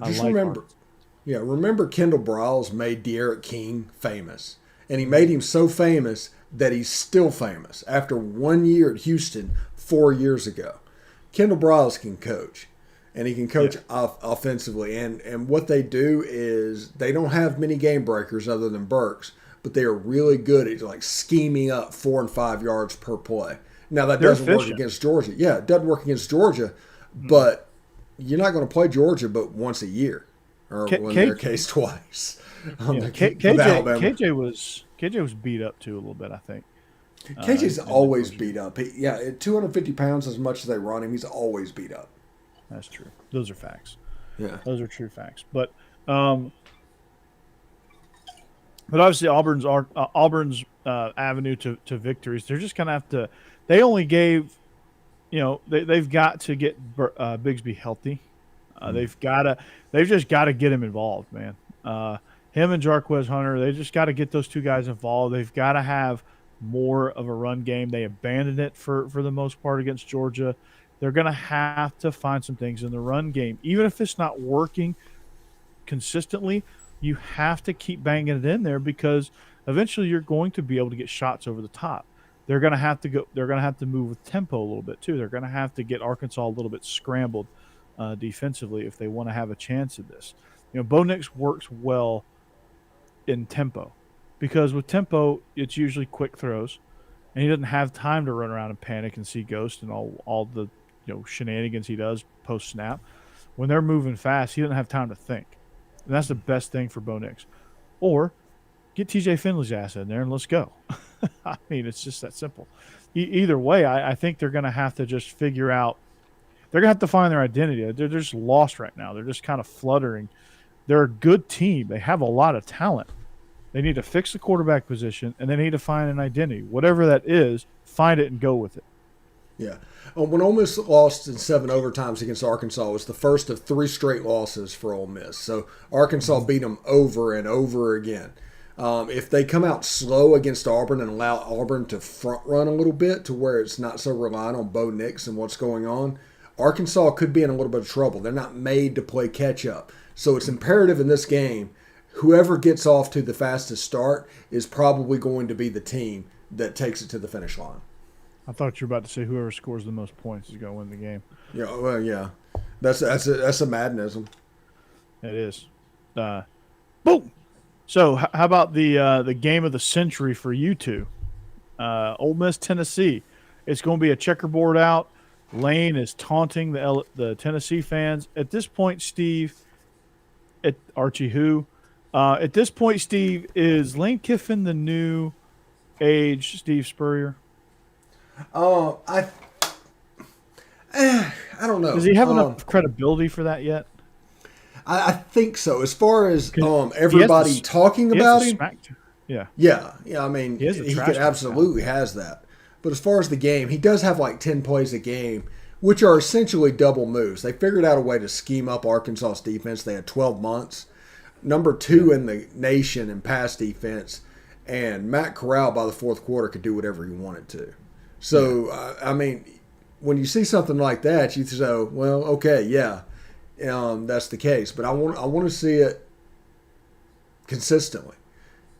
remember Kendall Briles made De'Aaron King famous, and he made him so famous that he's still famous after 1 year at Houston 4 years ago. Kendall Briles can coach, and he can coach offensively. And what they do is they don't have many game breakers other than Burks, but they are really good at scheming up 4 and 5 yards per play. Now that They're doesn't work efficient. against Georgia. Yeah, it doesn't work against Georgia, but you're not going to play Georgia but once a year, or in their case twice. Yeah, For the Alabama. KJ was beat up too a little bit, I think. KJ's In the always Georgia beat game. up. At 250 pounds, as much as they run him, he's always beat up. That's true. Those are facts. Yeah. Those are true facts. But obviously Auburn's avenue to victories. They're just gonna have to. They only gave, they've got to get Bigsby healthy. They've just got to get him involved, man. Him and Jarquez Hunter, they just got to get those two guys involved. They've got to have more of a run game. They abandoned it for the most part against Georgia. They're going to have to find some things in the run game, even if it's not working consistently. You have to keep banging it in there because eventually you're going to be able to get shots over the top. They're going to have to go. They're going to have to move with tempo a little bit too. They're going to have to get Arkansas a little bit scrambled defensively if they want to have a chance at this. Bo Nix works well in tempo because with tempo it's usually quick throws, and he doesn't have time to run around and panic and see ghosts and all the shenanigans he does post snap. When they're moving fast, he doesn't have time to think. And that's the best thing for Bo Nix. Or get TJ Finley's ass in there and let's go. I mean, it's just that simple. Either way, I think they're going to have to just figure out. They're going to have to find their identity. They're just lost right now. They're just kind of fluttering. They're a good team. They have a lot of talent. They need to fix the quarterback position, and they need to find an identity. Whatever that is, find it and go with it. Yeah. When Ole Miss lost in 7 overtimes against Arkansas, it was the first of 3 straight losses for Ole Miss. So Arkansas beat them over and over again. If they come out slow against Auburn and allow Auburn to front run a little bit to where it's not so reliant on Bo Nix and what's going on, Arkansas could be in a little bit of trouble. They're not made to play catch up. So it's imperative in this game, whoever gets off to the fastest start is probably going to be the team that takes it to the finish line. I thought you were about to say whoever scores the most points is going to win the game. Yeah, well, yeah, that's a maddenism. It is. Boom. So how about the game of the century for you two? Ole Miss, Tennessee. It's going to be a checkerboard out. Lane is taunting the Tennessee fans. At this point, Steve, Archie who? At this point, Steve, is Lane Kiffin the new age Steve Spurrier? I don't know. Does he have enough credibility for that yet? I think so. As far as everybody talking about him, yeah. I mean, he could absolutely has that. But as far as the game, he does have like 10 plays a game, which are essentially double moves. They figured out a way to scheme up Arkansas's defense. They had 12 months, number 2 in the nation in pass defense, and Matt Corral by the fourth quarter could do whatever he wanted to. So, I mean, when you see something like that, you say, well, okay, yeah, that's the case. But I want to see it consistently.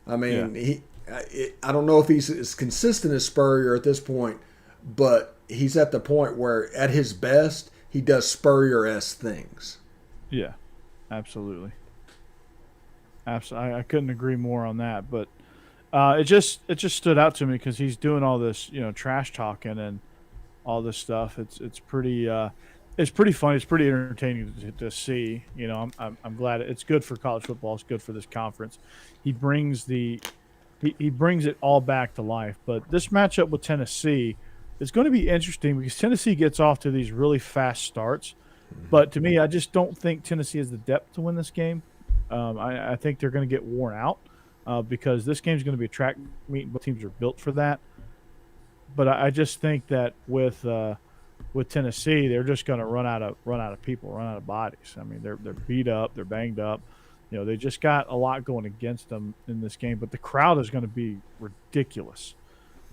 I mean, I don't know if he's as consistent as Spurrier at this point, but he's at the point where, at his best, he does Spurrier-esque things. Yeah, absolutely. I couldn't agree more on that, but it just stood out to me because he's doing all this, trash talking and all this stuff. It's pretty funny. It's pretty entertaining to see. I'm glad it's good for college football. It's good for this conference. He brings he brings it all back to life. But this matchup with Tennessee is going to be interesting because Tennessee gets off to these really fast starts. But to me, I just don't think Tennessee has the depth to win this game. I think they're going to get worn out. Because this game is going to be a track meet, and both teams are built for that. But I just think that with Tennessee, they're just going to run out of people, run out of bodies. I mean, they're beat up, they're banged up. They just got a lot going against them in this game. But the crowd is going to be ridiculous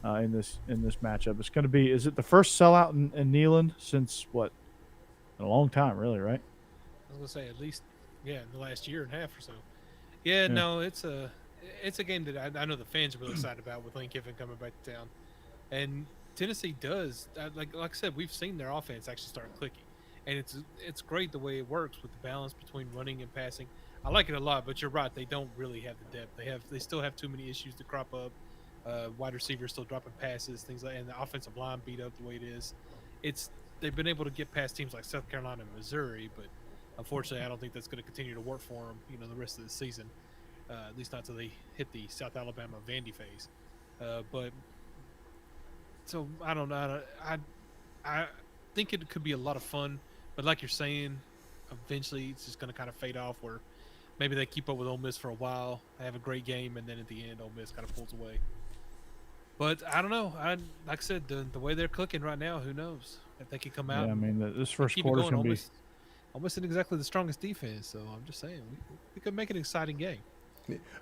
in this matchup. It's going to be. Is it the first sellout in Neyland since what? In a long time, really, right? I was going to say at least, in the last year and a half or so. Yeah. No, it's a game that I know the fans are really excited about with Lane Kiffin coming back to town. And Tennessee does, like I said, we've seen their offense actually start clicking. And it's great the way it works with the balance between running and passing. I like it a lot, but you're right, they don't really have the depth. They still have too many issues to crop up. Wide receivers still dropping passes, things like, and the offensive line beat up the way it is. It's they've been able to get past teams like South Carolina and Missouri, but unfortunately, I don't think that's going to continue to work for them. The rest of the season, at least not until they hit the South Alabama Vandy phase. But so I don't know. I think it could be a lot of fun, but like you're saying, eventually it's just going to kind of fade off. Where maybe they keep up with Ole Miss for a while, they have a great game, and then at the end, Ole Miss kind of pulls away. But I don't know. Like I said, the way they're cooking right now, who knows if they can come out? Yeah, I mean, this first keep it quarter is going. going to be. Almost isn't exactly the strongest defense, so I'm just saying we could make an exciting game.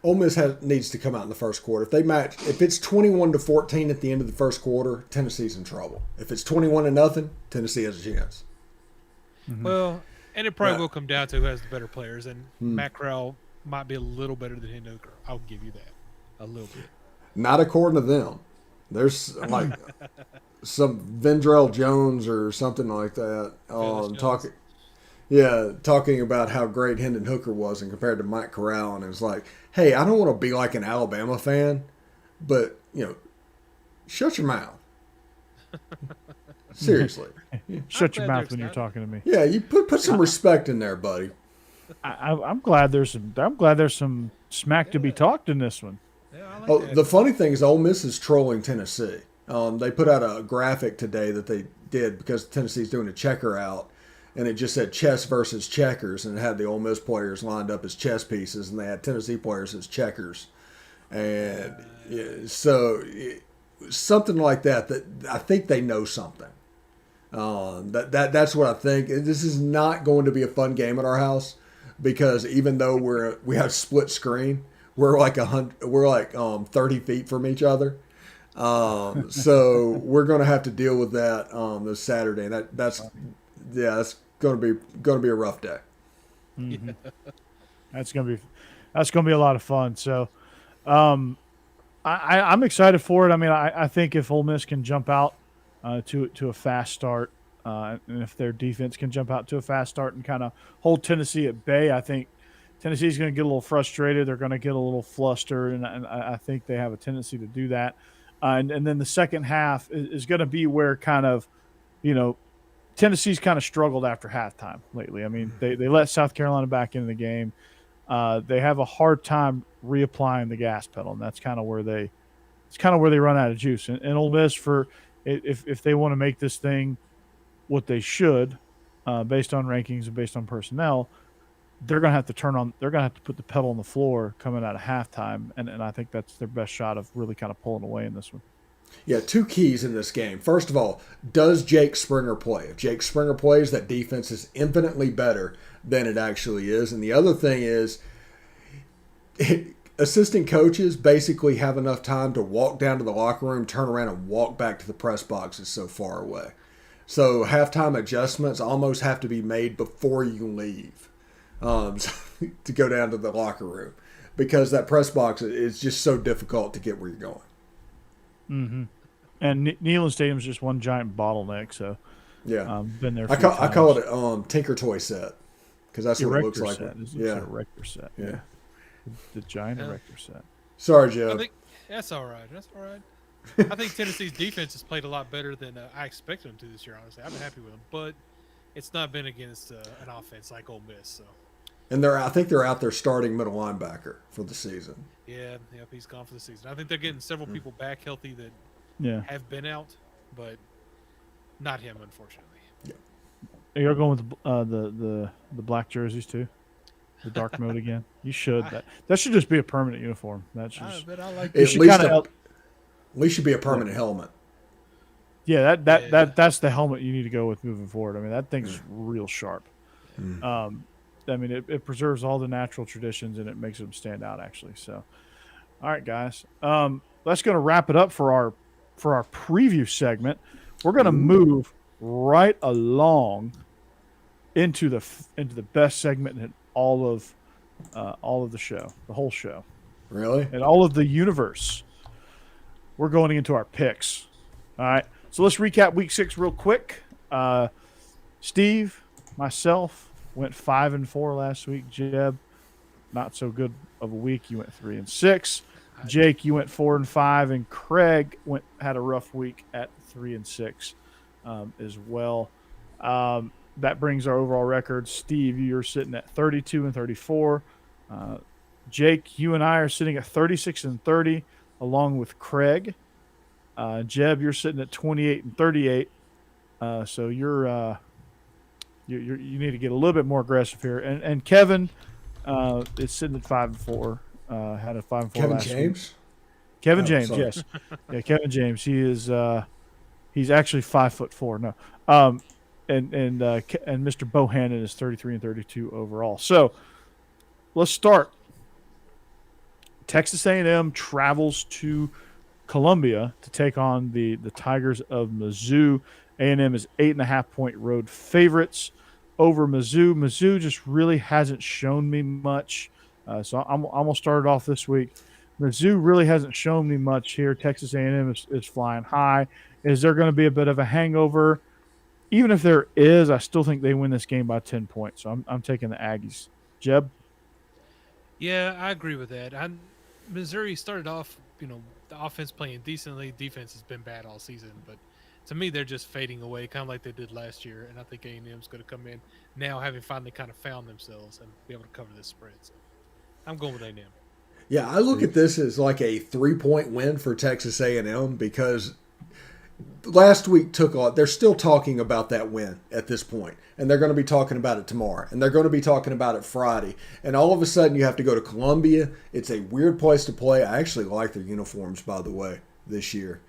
Ole Miss needs to come out in the first quarter. If it's 21-14 at the end of the first quarter, Tennessee's in trouble. If it's 21-0, Tennessee has a chance. Mm-hmm. Well, and it probably will come down to who has the better players, and Matt Corral might be a little better than Hendon Hooker. I'll give you that, a little bit. Not according to them. There's like some Vendrell Jones or something like that talking about how great Hendon Hooker was and compared to Mike Corral, and it's like, hey, I don't want to be like an Alabama fan, but shut your mouth. Seriously, shut your mouth when you're talking to me. Yeah, you put some respect in there, buddy. I'm glad there's some smack to be talked in this one. Yeah, I like that. The funny thing is, Ole Miss is trolling Tennessee. They put out a graphic today that they did because Tennessee's doing a checker out, and it just said chess versus checkers, and it had the Ole Miss players lined up as chess pieces, and they had Tennessee players as checkers, and something like that. That I think they know something. That's what I think. This is not going to be a fun game at our house because even though we have split screen, we're like 30 feet from each other. So we're going to have to deal with that this Saturday, and that's going to be a rough day. Mm-hmm. That's going to be a lot of fun. So I'm excited for it. I mean, I think if Ole Miss can jump out to a fast start, and if their defense can jump out to a fast start and kind of hold Tennessee at bay, I think Tennessee's going to get a little frustrated. They're going to get a little flustered, and I think they have a tendency to do that. And then the second half is going to be where kind of, Tennessee's kind of struggled after halftime lately. I mean, they let South Carolina back into the game. They have a hard time reapplying the gas pedal, and that's kind of where they run out of juice. And Ole Miss, if they want to make this thing what they should, based on rankings and based on personnel, they're going to have to put the pedal on the floor coming out of halftime, and I think that's their best shot of really kind of pulling away in this one. Yeah, two keys in this game. First of all, does Jake Springer play? If Jake Springer plays, that defense is infinitely better than it actually is. And the other thing is, assistant coaches basically have enough time to walk down to the locker room, turn around, and walk back to the press boxes so far away. So halftime adjustments almost have to be made before you leave to go down to the locker room because that press box is just so difficult to get where you're going. Mm-hmm. And Neyland Stadium's just one giant bottleneck. So yeah, been there. I call it Tinker Toy set because that's what it looks like. Yeah, erector set. Yeah, the giant erector set. Sorry, Joe. I think that's all right. I think Tennessee's defense has played a lot better than I expected them to this year. Honestly, I've been happy with them, but it's not been against an offense like Ole Miss. So. And I think they're out there starting middle linebacker for the season. Yeah, he's gone for the season. I think they're getting several people back healthy that have been out, but not him, unfortunately. Yeah. You're going with the black jerseys too, the dark mode again. You should. That should just be a permanent uniform. That should. But I like. At least should be a permanent helmet. Yeah, that's the helmet you need to go with moving forward. I mean, that thing's real sharp. I mean, it preserves all the natural traditions and it makes them stand out, actually. So, all right, guys, that's going to wrap it up for our preview segment. We're going to move right along into the best segment in all of the show, the whole show, really, and all of the universe. We're going into our picks. All right, so let's recap Week 6 real quick. Steve, myself. Went 5-4 last week. Jeb, not so good of a week. You went 3-6. Jake, you went 4-5, and Craig had a rough week at 3-6 as well. That brings our overall record. Steve, you're sitting at 32-34. Jake, you and I are sitting at 36-30, along with Craig. Jeb, you're sitting at 28-38. So you need to get a little bit more aggressive here. And Kevin is sitting at 5-4. Had a 5-4 Kevin last James? week. Kevin Oh, James, sorry. yes, yeah, Kevin James. He is he's actually 5'4". No, and Mr. Bohannon is 33-32 overall. So let's start. Texas A&M travels to Columbia to take on the Tigers of Mizzou. A&M is 8.5-point road favorites over Mizzou. Mizzou just really hasn't shown me much. So I'm gonna start it off this week. Mizzou really hasn't shown me much here. Texas A&M is flying high. Is there going to be a bit of a hangover? Even if there is, I still think they win this game by 10 points. So I'm taking the Aggies. Jeb? Yeah, I agree with that. Missouri started off, the offense playing decently. Defense has been bad all season, but to me, they're just fading away, kind of like they did last year. And I think A&M's going to come in now, having finally kind of found themselves and be able to cover this spread. So I'm going with A&M. Yeah, I look at this as like a 3-point win for Texas A&M because last week they're still talking about that win at this point, and they're going to be talking about it tomorrow, and they're going to be talking about it Friday, and all of a sudden you have to go to Columbia. It's a weird place to play. I actually like their uniforms, by the way, this year.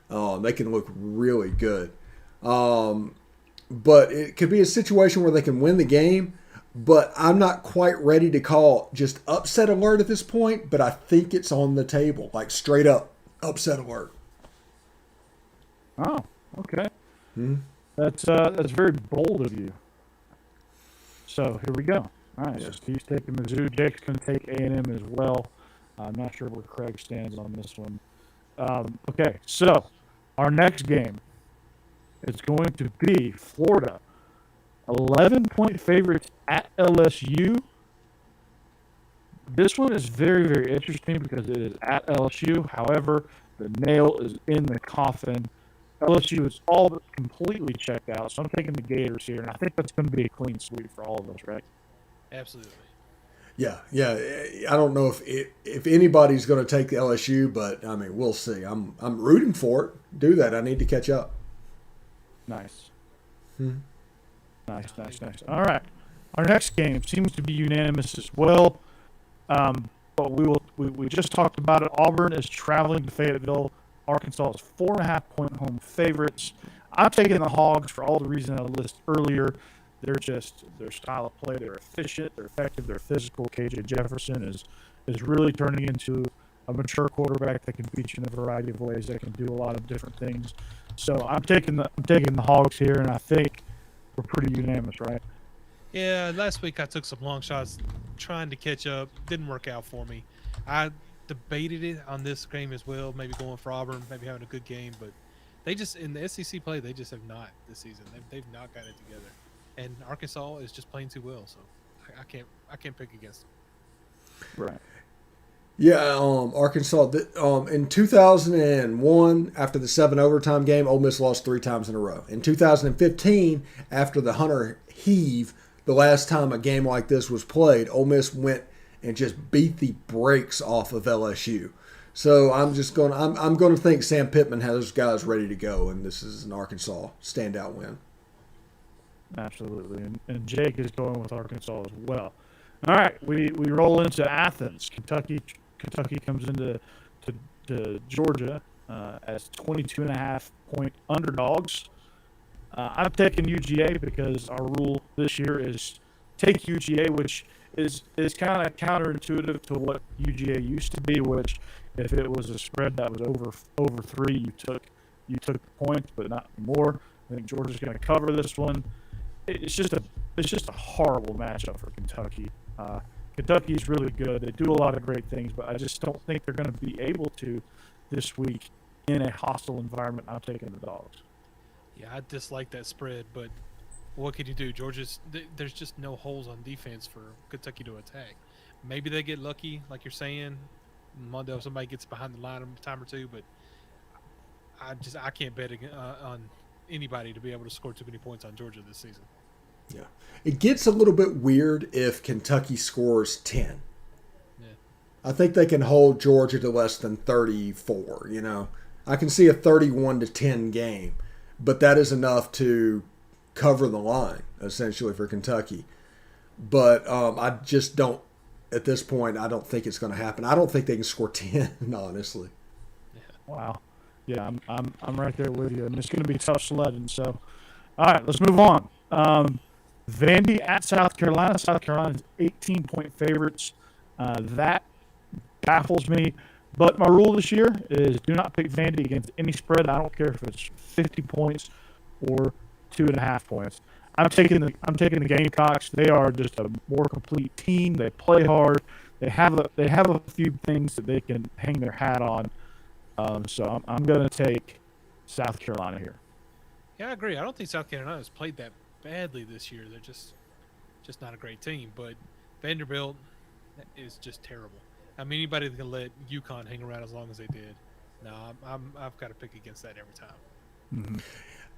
They can look really good, but it could be a situation where they can win the game. But I'm not quite ready to call just upset alert at this point, but I think it's on the table, like straight up upset alert. Oh, okay. That's very bold of you. So here we go. All right, so Steve's taking Mizzou. Jake's going to take A&M as well. I'm not sure where Craig stands on this one. Okay, so our next game is going to be Florida. 11-point favorites at LSU. This one is very, very interesting because it is at LSU. However, the nail is in the coffin. LSU is all but completely checked out, so I'm taking the Gators here, and I think that's going to be a clean sweep for all of us, right? Absolutely. Yeah. I don't know if anybody's going to take the LSU, but I mean, we'll see. I'm rooting for it. Do that. I need to catch up. Nice. Nice. All right. Our next game seems to be unanimous as well. But we just talked about it. Auburn is traveling to Fayetteville. Arkansas is 4.5-point home favorites. I'm taking the Hogs for all the reasons I listed earlier. They're just their style of play. They're efficient. They're effective. They're physical. KJ Jefferson is really turning into a mature quarterback that can beat you in a variety of ways. That can do a lot of different things. So I'm taking the Hogs here, and I think we're pretty unanimous, right? Yeah, last week I took some long shots trying to catch up. Didn't work out for me. I debated it on this game as well, maybe going for Auburn, maybe having a good game, but they just, in the SEC play, they just have not this season. They've not got it together. And Arkansas is just playing too well, so I can't pick against them. Right. Yeah, Arkansas. In 2001, after the 7 overtime game, Ole Miss lost 3 times in a row. In 2015, after the Hunter heave, the last time a game like this was played, Ole Miss went and just beat the brakes off of LSU. So I'm going to think Sam Pittman has those guys ready to go, and this is an Arkansas standout win. Absolutely, and Jake is going with Arkansas as well. All right, we roll into Athens, Kentucky. Kentucky comes into Georgia as 22.5-point underdogs. I'm taking UGA because our rule this year is take UGA, which is kind of counterintuitive to what UGA used to be. Which, if it was a spread that was over 3, you took the points, but not more. I think Georgia's going to cover this one. It's just a horrible matchup for Kentucky. Kentucky's really good. They do a lot of great things, but I just don't think they're going to be able to this week in a hostile environment. I'm taking the dogs. Yeah, I dislike that spread, but what can you do? There's just no holes on defense for Kentucky to attack. Maybe they get lucky, like you're saying, Mondo, if somebody gets behind the line a time or two, but I can't bet on anybody to be able to score too many points on Georgia this season. Yeah. It gets a little bit weird if Kentucky scores 10. Yeah. I think they can hold Georgia to less than 34, I can see a 31-10 game, but that is enough to cover the line, essentially, for Kentucky. But I just don't, at this point, I don't think it's going to happen. I don't think they can score 10, honestly. Yeah. Wow. Yeah, I'm right there with you. And it's going to be tough sledding. So, all right, let's move on. Vandy at South Carolina. South Carolina's 18-point favorites. That baffles me. But my rule this year is do not pick Vandy against any spread. I don't care if it's 50 points or 2.5 points. I'm taking the Gamecocks. They are just a more complete team. They play hard. They have a few things that they can hang their hat on. So I'm going to take South Carolina here. Yeah, I agree. I don't think South Carolina has played that badly this year. They're just not a great team. But Vanderbilt is just terrible. I mean, anybody that can let UConn hang around as long as they did. No, I've got to pick against that every time. Mm-hmm.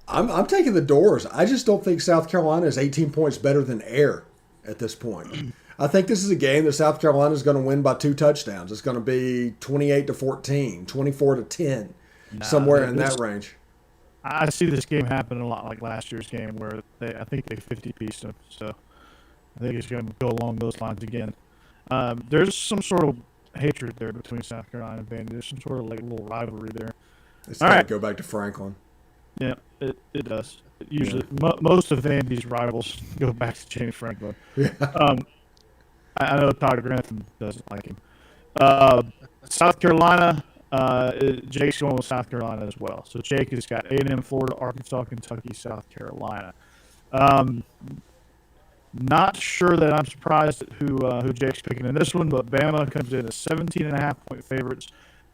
I'm taking the Doors. I just don't think South Carolina is 18 points better than Air at this point. I think this is a game that South Carolina is going to win by 2 touchdowns. It's going to be 28-14, 24-10, somewhere in that range. I see this game happen a lot like last year's game where I think they 50-pieced them. So I think it's going to go along those lines again. There's some sort of hatred there between South Carolina and Vandy. There's some sort of like little rivalry there. It's got to go back to Franklin. Yeah, it does. Usually, most of Vandy's rivals go back to James Franklin. Yeah. I know Todd Grantham doesn't like him. South Carolina, Jake's going with South Carolina as well. So Jake has got A&M, Florida, Arkansas, Kentucky, South Carolina. Not sure that I'm surprised at who Jake's picking in this one, but Bama comes in as 17.5-point favorites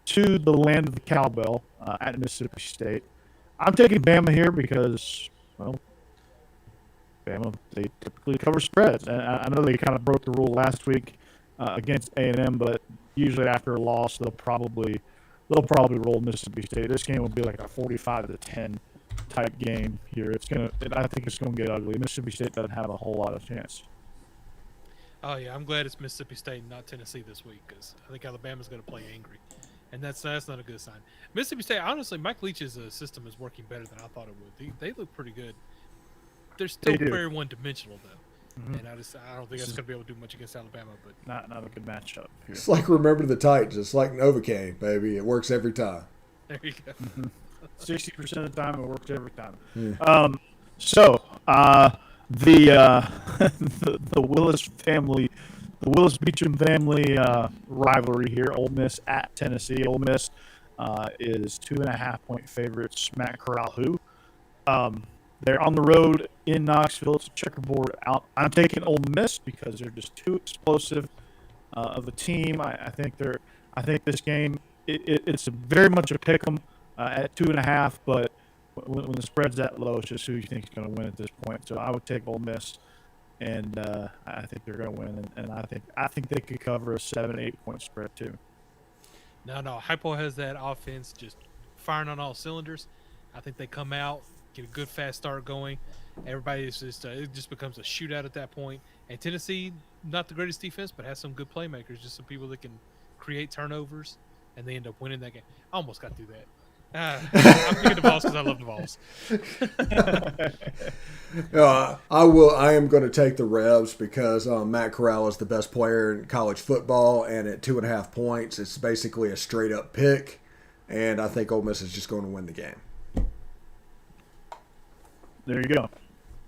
to the land of the cowbell at Mississippi State. I'm taking Bama here because, well, Bama, they typically cover spreads. And I know they kind of broke the rule last week against A&M, but usually after a loss, they'll probably roll Mississippi State. This game will be like a 45-10 type game here. I think it's gonna get ugly. Mississippi State doesn't have a whole lot of chance. Oh yeah, I'm glad it's Mississippi State and not Tennessee this week because I think Alabama's going to play angry, and that's not a good sign. Mississippi State, honestly, Mike Leach's system is working better than I thought it would. They look pretty good. They're still very one-dimensional though, and I don't think that's going to be able to do much against Alabama. But not a good matchup here. It's like Remember the Titans. It's like Novocaine, baby. It works every time. There you go. 60% of the time, it works every time. Yeah. The Willis family, the Willis Beecham family rivalry here. Ole Miss at Tennessee. Ole Miss is 2.5-point favorites. Matt Corral, they're on the road in Knoxville. It's a checkerboard out. I'm taking Ole Miss because they're just too explosive of a team. I think this game it's very much a pick 'em at 2.5, but when the spread's that low, it's just who you think is going to win at this point. So I would take Ole Miss, and I think they're going to win, and I think they could cover a 7-8 point spread too. No, Hypo has that offense just firing on all cylinders. I think they come out, get a good fast start going. Everybody is just it just becomes a shootout at that point. And Tennessee, not the greatest defense, but has some good playmakers, just some people that can create turnovers, and they end up winning that game. I almost got through that. I'm picking the Vols because I love the Vols. I am going to take the Rebs because Matt Corral is the best player in college football, and at 2.5 points, it's basically a straight up pick, and I think Ole Miss is just going to win the game. There you go.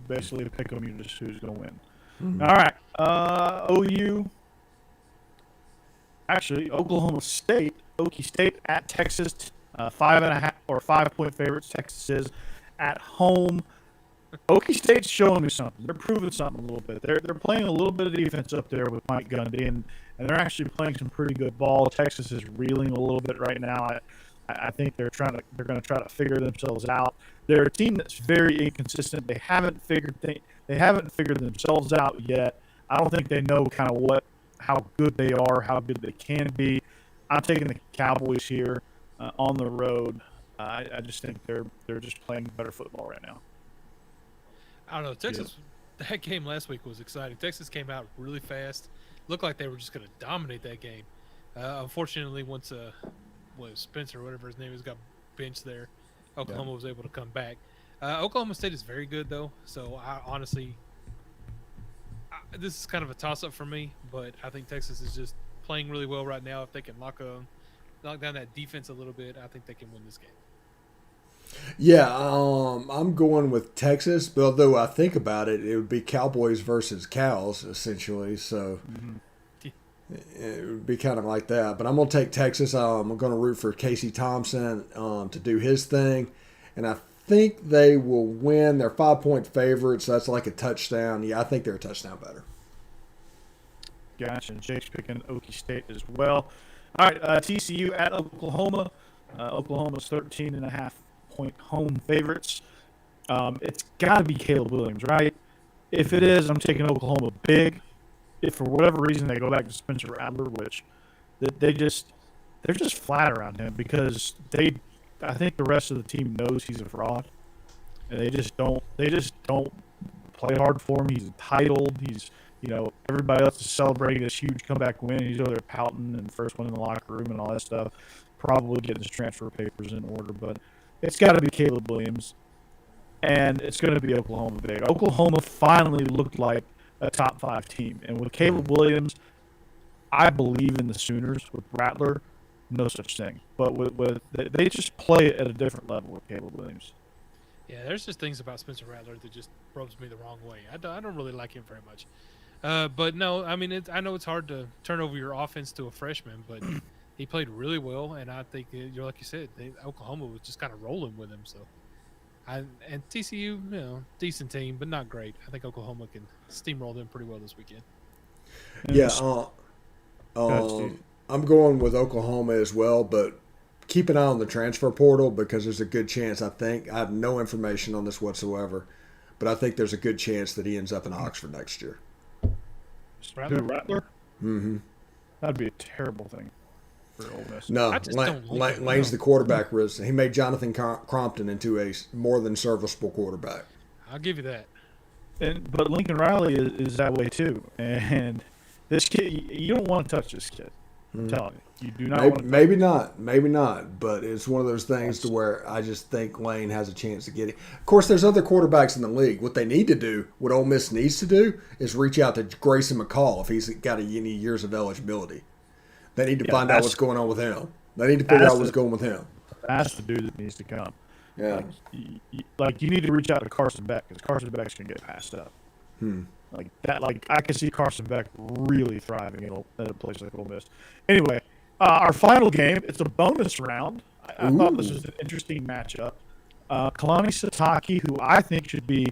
Basically, to pick them, you just who's going to win. Mm-hmm. All right, OU. Actually, Oklahoma State, Okie State at Texas. 5.5 or 5-point favorites. Texas is at home. Okie State's showing me something. They're proving something a little bit. They're playing a little bit of defense up there with Mike Gundy, and they're actually playing some pretty good ball. Texas is reeling a little bit right now. I think they're going to try to figure themselves out. They're a team that's very inconsistent. They haven't figured themselves out yet. I don't think they know kind of how good they are, how good they can be. I'm taking the Cowboys here on the road. I just think they're just playing better football right now. I don't know. Texas, that game last week was exciting. Texas came out really fast. Looked like they were just going to dominate that game. Unfortunately, once Spencer, whatever his name is, got benched there, Oklahoma was able to come back. Oklahoma State is very good, though. So, I honestly, this is kind of a toss-up for me. But I think Texas is just playing really well right now. If they can knock down that defense a little bit, I think they can win this game. Yeah, I'm going with Texas, but although I think about it, it would be Cowboys versus Cows, essentially. So it would be kind of like that. But I'm going to take Texas. I'm going to root for Casey Thompson to do his thing. And I think they will win. They're 5-point favorites. So that's like a touchdown. Yeah, I think they're a touchdown better. Gotcha. Jake's picking Okie State as well. All right, TCU at Oklahoma. Oklahoma's 13.5-point home favorites. It's got to be Caleb Williams, right? If it is, I'm taking Oklahoma big. If for whatever reason they go back to Spencer Rattler, which they're just flat around him because I think the rest of the team knows he's a fraud, and they just don't play hard for him. He's entitled. Everybody else is celebrating this huge comeback win. He's over there pouting and first one in the locker room and all that stuff. Probably getting his transfer papers in order, but it's got to be Caleb Williams, and it's going to be Oklahoma big. Oklahoma finally looked like a top 5 team, and with Caleb Williams, I believe in the Sooners. With Rattler, no such thing. But they just play at a different level with Caleb Williams. Yeah, there's just things about Spencer Rattler that just rubs me the wrong way. I don't really like him very much. But no, I mean, I know it's hard to turn over your offense to a freshman, but he played really well, and I think like you said, Oklahoma was just kind of rolling with him. So, and TCU, decent team, but not great. I think Oklahoma can steamroll them pretty well this weekend. Yeah, I'm going with Oklahoma as well, but keep an eye on the transfer portal because there's a good chance. I have no information on this whatsoever, but I think there's a good chance that he ends up in Oxford next year. Rattler? Mm-hmm. That'd be a terrible thing for Ole Miss. No, Lane's the quarterback. He made Jonathan Crompton into a more than serviceable quarterback. I'll give you that. But Lincoln Riley is that way too. And this kid, you don't want to touch this kid. I'm telling you, you do not. Maybe not. But it's one of those things to where I just think Lane has a chance to get it. Of course, there's other quarterbacks in the league. What they need to do, what Ole Miss needs to do, is reach out to Grayson McCall if he's got any years of eligibility. They need to find out what's going on with him. They need to figure out what's going with him. That's the dude that needs to come. Yeah. You need to reach out to Carson Beck because Carson Beck's gonna get passed up. Like that. Like I can see Carson Beck really thriving at a place like Ole Miss. Anyway, our final game. It's a bonus round. I thought this was an interesting matchup. Kalani Sitake, who I think should be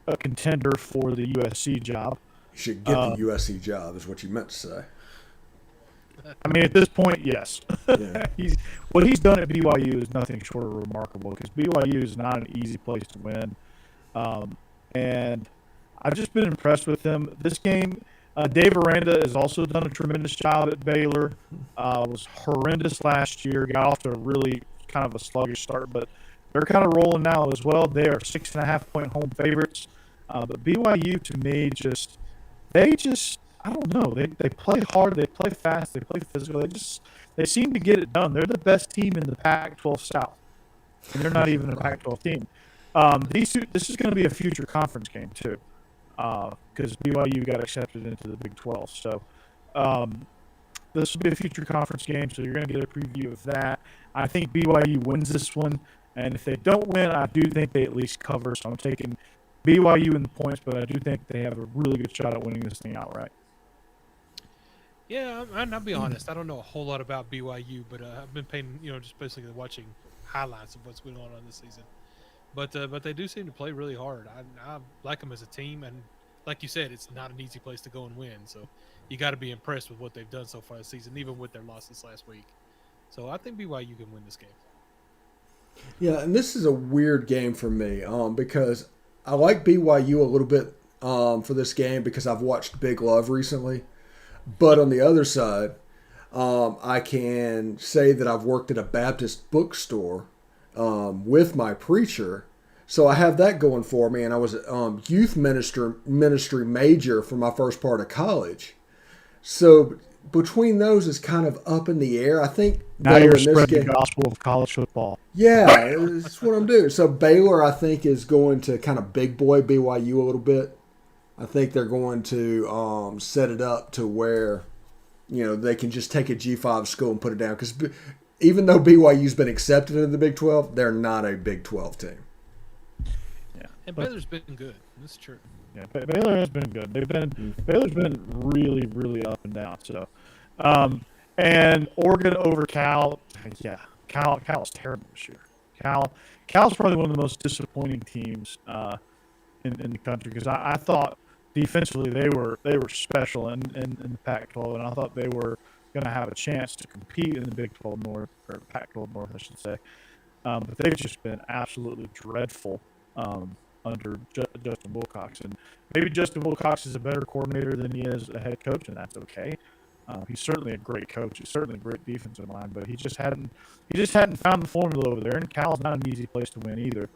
a contender for the USC job. He should get the USC job, is what you meant to say. I mean, at this point, yes. Yeah. What he's done at BYU is nothing short of remarkable because BYU is not an easy place to win. And I've just been impressed with him. This game, Dave Aranda has also done a tremendous job at Baylor. Was horrendous last year. Got off to a really kind of a sluggish start, but they're kind of rolling now as well. They are 6.5-point home favorites. But BYU, to me, I don't know. They play hard. They play fast. They play physical. They seem to get it done. They're the best team in the Pac-12 South, and they're not even a Pac-12 team. This is going to be a future conference game too, because BYU got accepted into the Big 12. So this will be a future conference game. So you're going to get a preview of that. I think BYU wins this one, and if they don't win, I do think they at least cover. So I'm taking BYU in the points, but I do think they have a really good shot at winning this thing outright. Yeah, and I'll be honest. I don't know a whole lot about BYU, but I've been paying, just basically watching highlights of what's going on this season. But they do seem to play really hard. I like them as a team, and like you said, it's not an easy place to go and win. So you got to be impressed with what they've done so far this season, even with their losses last week. So I think BYU can win this game. Yeah, and this is a weird game for me because I like BYU a little bit for this game because I've watched Big Love recently. But on the other side, I can say that I've worked at a Baptist bookstore with my preacher. So I have that going for me, and I was a youth ministry major for my first part of college. So between those is kind of up in the air. I think Now Baylor you're in this spreading game. the gospel of college football. Yeah, that's what I'm doing. So Baylor, I think, is going to kind of big boy BYU a little bit. I think they're going to set it up to where, they can just take a G5 school and put it down. Because even though BYU's been accepted into the Big 12, they're not a Big 12 team. Yeah, And Baylor's been good. That's true. Yeah, Baylor has been good. Baylor's been really, really up and down. So, and Oregon over Cal. Yeah, Cal's terrible this year. Cal's probably one of the most disappointing teams in the country, because I thought defensively they were special in the Pac-12, and I thought they were going to have a chance to compete in the Big 12 North, or Pac-12 North, I should say. But they've just been absolutely dreadful under Justin Wilcox. And maybe Justin Wilcox is a better coordinator than he is a head coach, and that's okay. He's certainly a great coach. He's certainly a great defensive mind, but he just hadn't found the formula over there. And Cal's not an easy place to win either.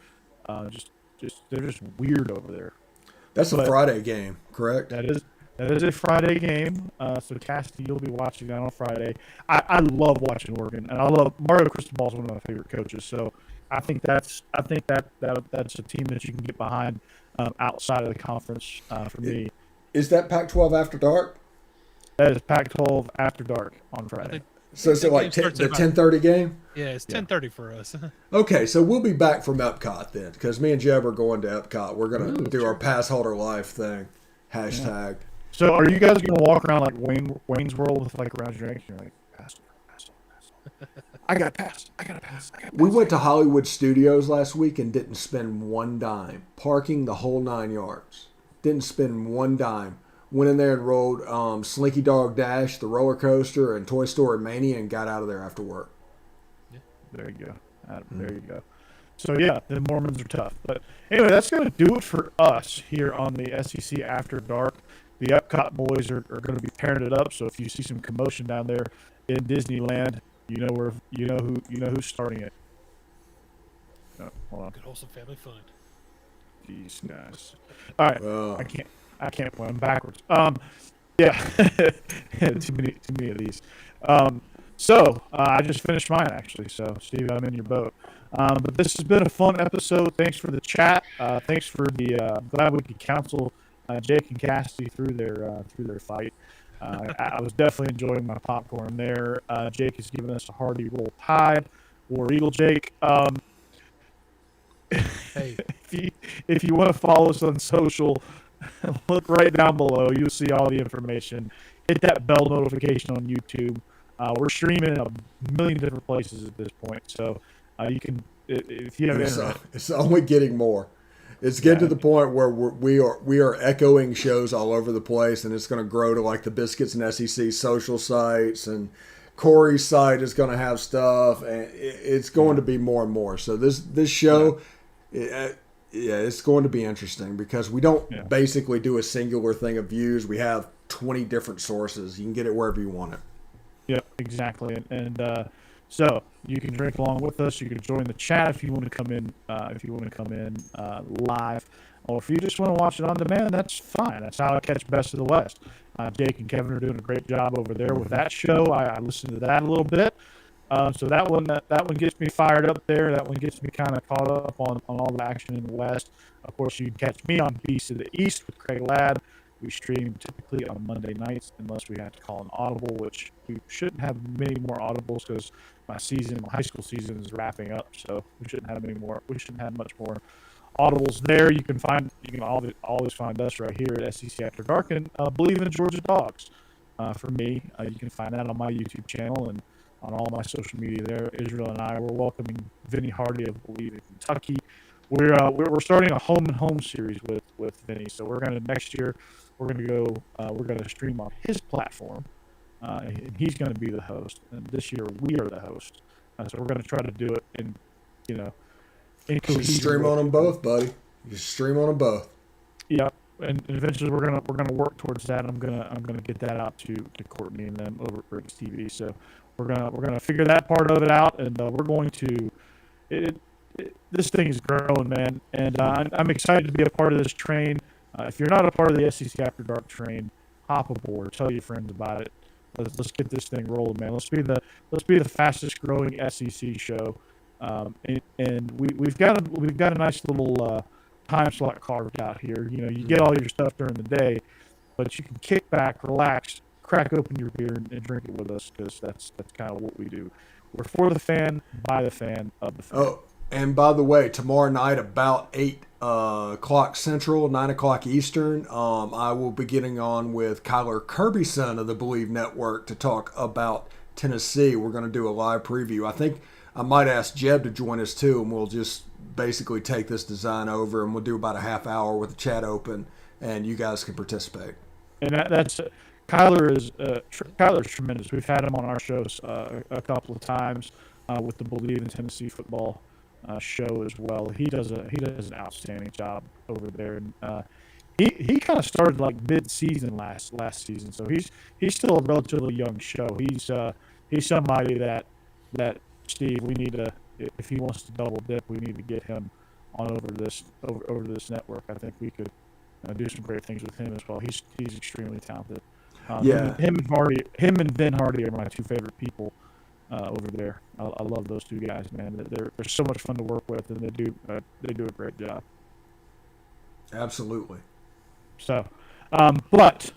They're just weird over there. That's a Friday game, correct? That is a Friday game. So Cassidy, you'll be watching that on Friday. I love watching Oregon, and I love Mario Cristobal is one of my favorite coaches. So I think that's a team that you can get behind outside of the conference for me. Is that Pac-12 after dark? That is Pac-12 after dark on Friday. So is it like the 10:30 game? Yeah, it's 10:30 for us. Okay, so we'll be back from Epcot then, because me and Jeb are going to Epcot. We're going to do our pass holder life thing. Hashtag. Yeah. So are you guys going to walk around like Wayne's World with like around your ankle? You're like, pass. I got to pass. We went to Hollywood Studios last week and didn't spend one dime. Parking the whole 9 yards. Didn't spend one dime. Went in there and rode Slinky Dog Dash, the roller coaster, and Toy Story Mania, and got out of there after work. Yeah. There you go. There you go. So, yeah, the Mormons are tough. But anyway, that's going to do it for us here on the SEC After Dark. The Epcot boys are going to be pairing it up. So if you see some commotion down there in Disneyland, you know who's starting it. Oh, hold on. Good wholesome family fun. Jeez, guys. All right. Oh. I can't play them backwards. Yeah. too many of these. So I just finished mine actually. So Steve, I'm in your boat. But this has been a fun episode. Thanks for the chat. Thanks for the glad we could counsel Jake and Cassidy through their fight. I was definitely enjoying my popcorn there. Jake has given us a hearty roll tide. War Eagle Jake. Hey, if you want to follow us on social, look right down below. You'll see all the information. Hit that bell notification on YouTube. We're streaming in a million different places at this point, so you can, if you have internet. It's only getting more. It's getting to the point where we are echoing shows all over the place, and it's going to grow to like the Biscuits and SEC social sites, and Corey's site is going to have stuff, and it's going to be more and more. So this show, it's going to be interesting because we don't basically do a singular thing of views. We have 20 different sources. You can get it wherever you want it. Yep, exactly. And so you can drink along with us. You can join the chat if you want to come in. Live, or if you just want to watch it on demand, that's fine. That's how I catch Best of the West. Jake and Kevin are doing a great job over there with that show. I listened to that a little bit. So that one gets me fired up there. That one gets me kind of caught up on all the action in the West. Of course, you can catch me on Beast of the East with Craig Ladd. We stream typically on Monday nights unless we have to call an audible, which we shouldn't have many more audibles because my high school season is wrapping up. So we shouldn't have many more. We shouldn't have much more audibles there. You can always find us right here at SEC After Dark and Believe in Georgia Dogs. For me, you can find that on my YouTube channel and on all my social media there. Israel and I, we're welcoming Vinny Hardy of Believe in Kentucky. We're starting a home and home series with Vinny. So we're going to next year. We're going to stream on his platform, and he's going to be the host. And this year we are the host. So we're going to try to do it in You stream on them both, buddy. You stream on them both. Yeah, and eventually we're gonna work towards that. I'm gonna get that out to Courtney and them over at Briggs TV. So we're gonna figure that part of it out, and we're going to. This thing is growing, man, and I'm excited to be a part of this train. If you're not a part of the SEC After Dark train, hop aboard. Tell your friends about it. Let's get this thing rolling, man. Let's be the fastest growing SEC show. And we've got a nice little time slot carved out here. You know, you get all your stuff during the day, but you can kick back, relax, crack open your beer, and drink it with us, because that's kind of what we do. We're for the fan, by the fan, of the fan. Oh, and by the way, tomorrow night about 8 o'clock Central, 9 o'clock Eastern, I will be getting on with Kyler Kirbyson of the Believe Network to talk about Tennessee. We're going to do a live preview. I think I might ask Jeb to join us too, and we'll just basically take this design over, and we'll do about a half hour with the chat open, and you guys can participate. And that's Kyler's tremendous. We've had him on our shows a couple of times with the Believe in Tennessee football show as well. He does an outstanding job over there, and he kind of started like mid-season last season, so he's still a relatively young show. He's somebody that Steve, we need to, if he wants to double dip, we need to get him on over this network. I think we could do some great things with him as well. He's extremely talented. Him and Ben Hardy are my two favorite people over there. I love those two guys, man. They're so much fun to work with, and they do a great job. Absolutely. So, but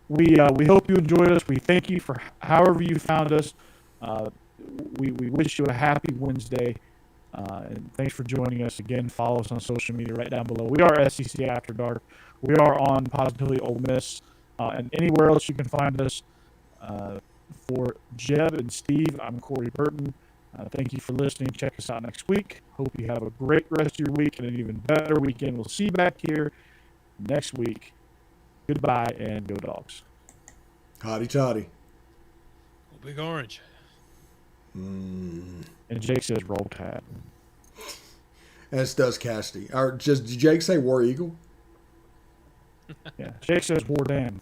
we hope you enjoyed us. We thank you for however you found us. We wish you a happy Wednesday, and thanks for joining us again. Follow us on social media right down below. We are SEC After Dark. We are on Positively Ole Miss, and anywhere else you can find us. For Jeb and Steve, I'm Corey Burton. Thank you for listening. Check us out next week. Hope you have a great rest of your week and an even better weekend. We'll see you back here next week. Goodbye, and go Dogs. Hotty toddy. Big Orange. And Jake says roll tide. As does Cassidy. Or did Jake say War Eagle? Yeah, Jake says war damn.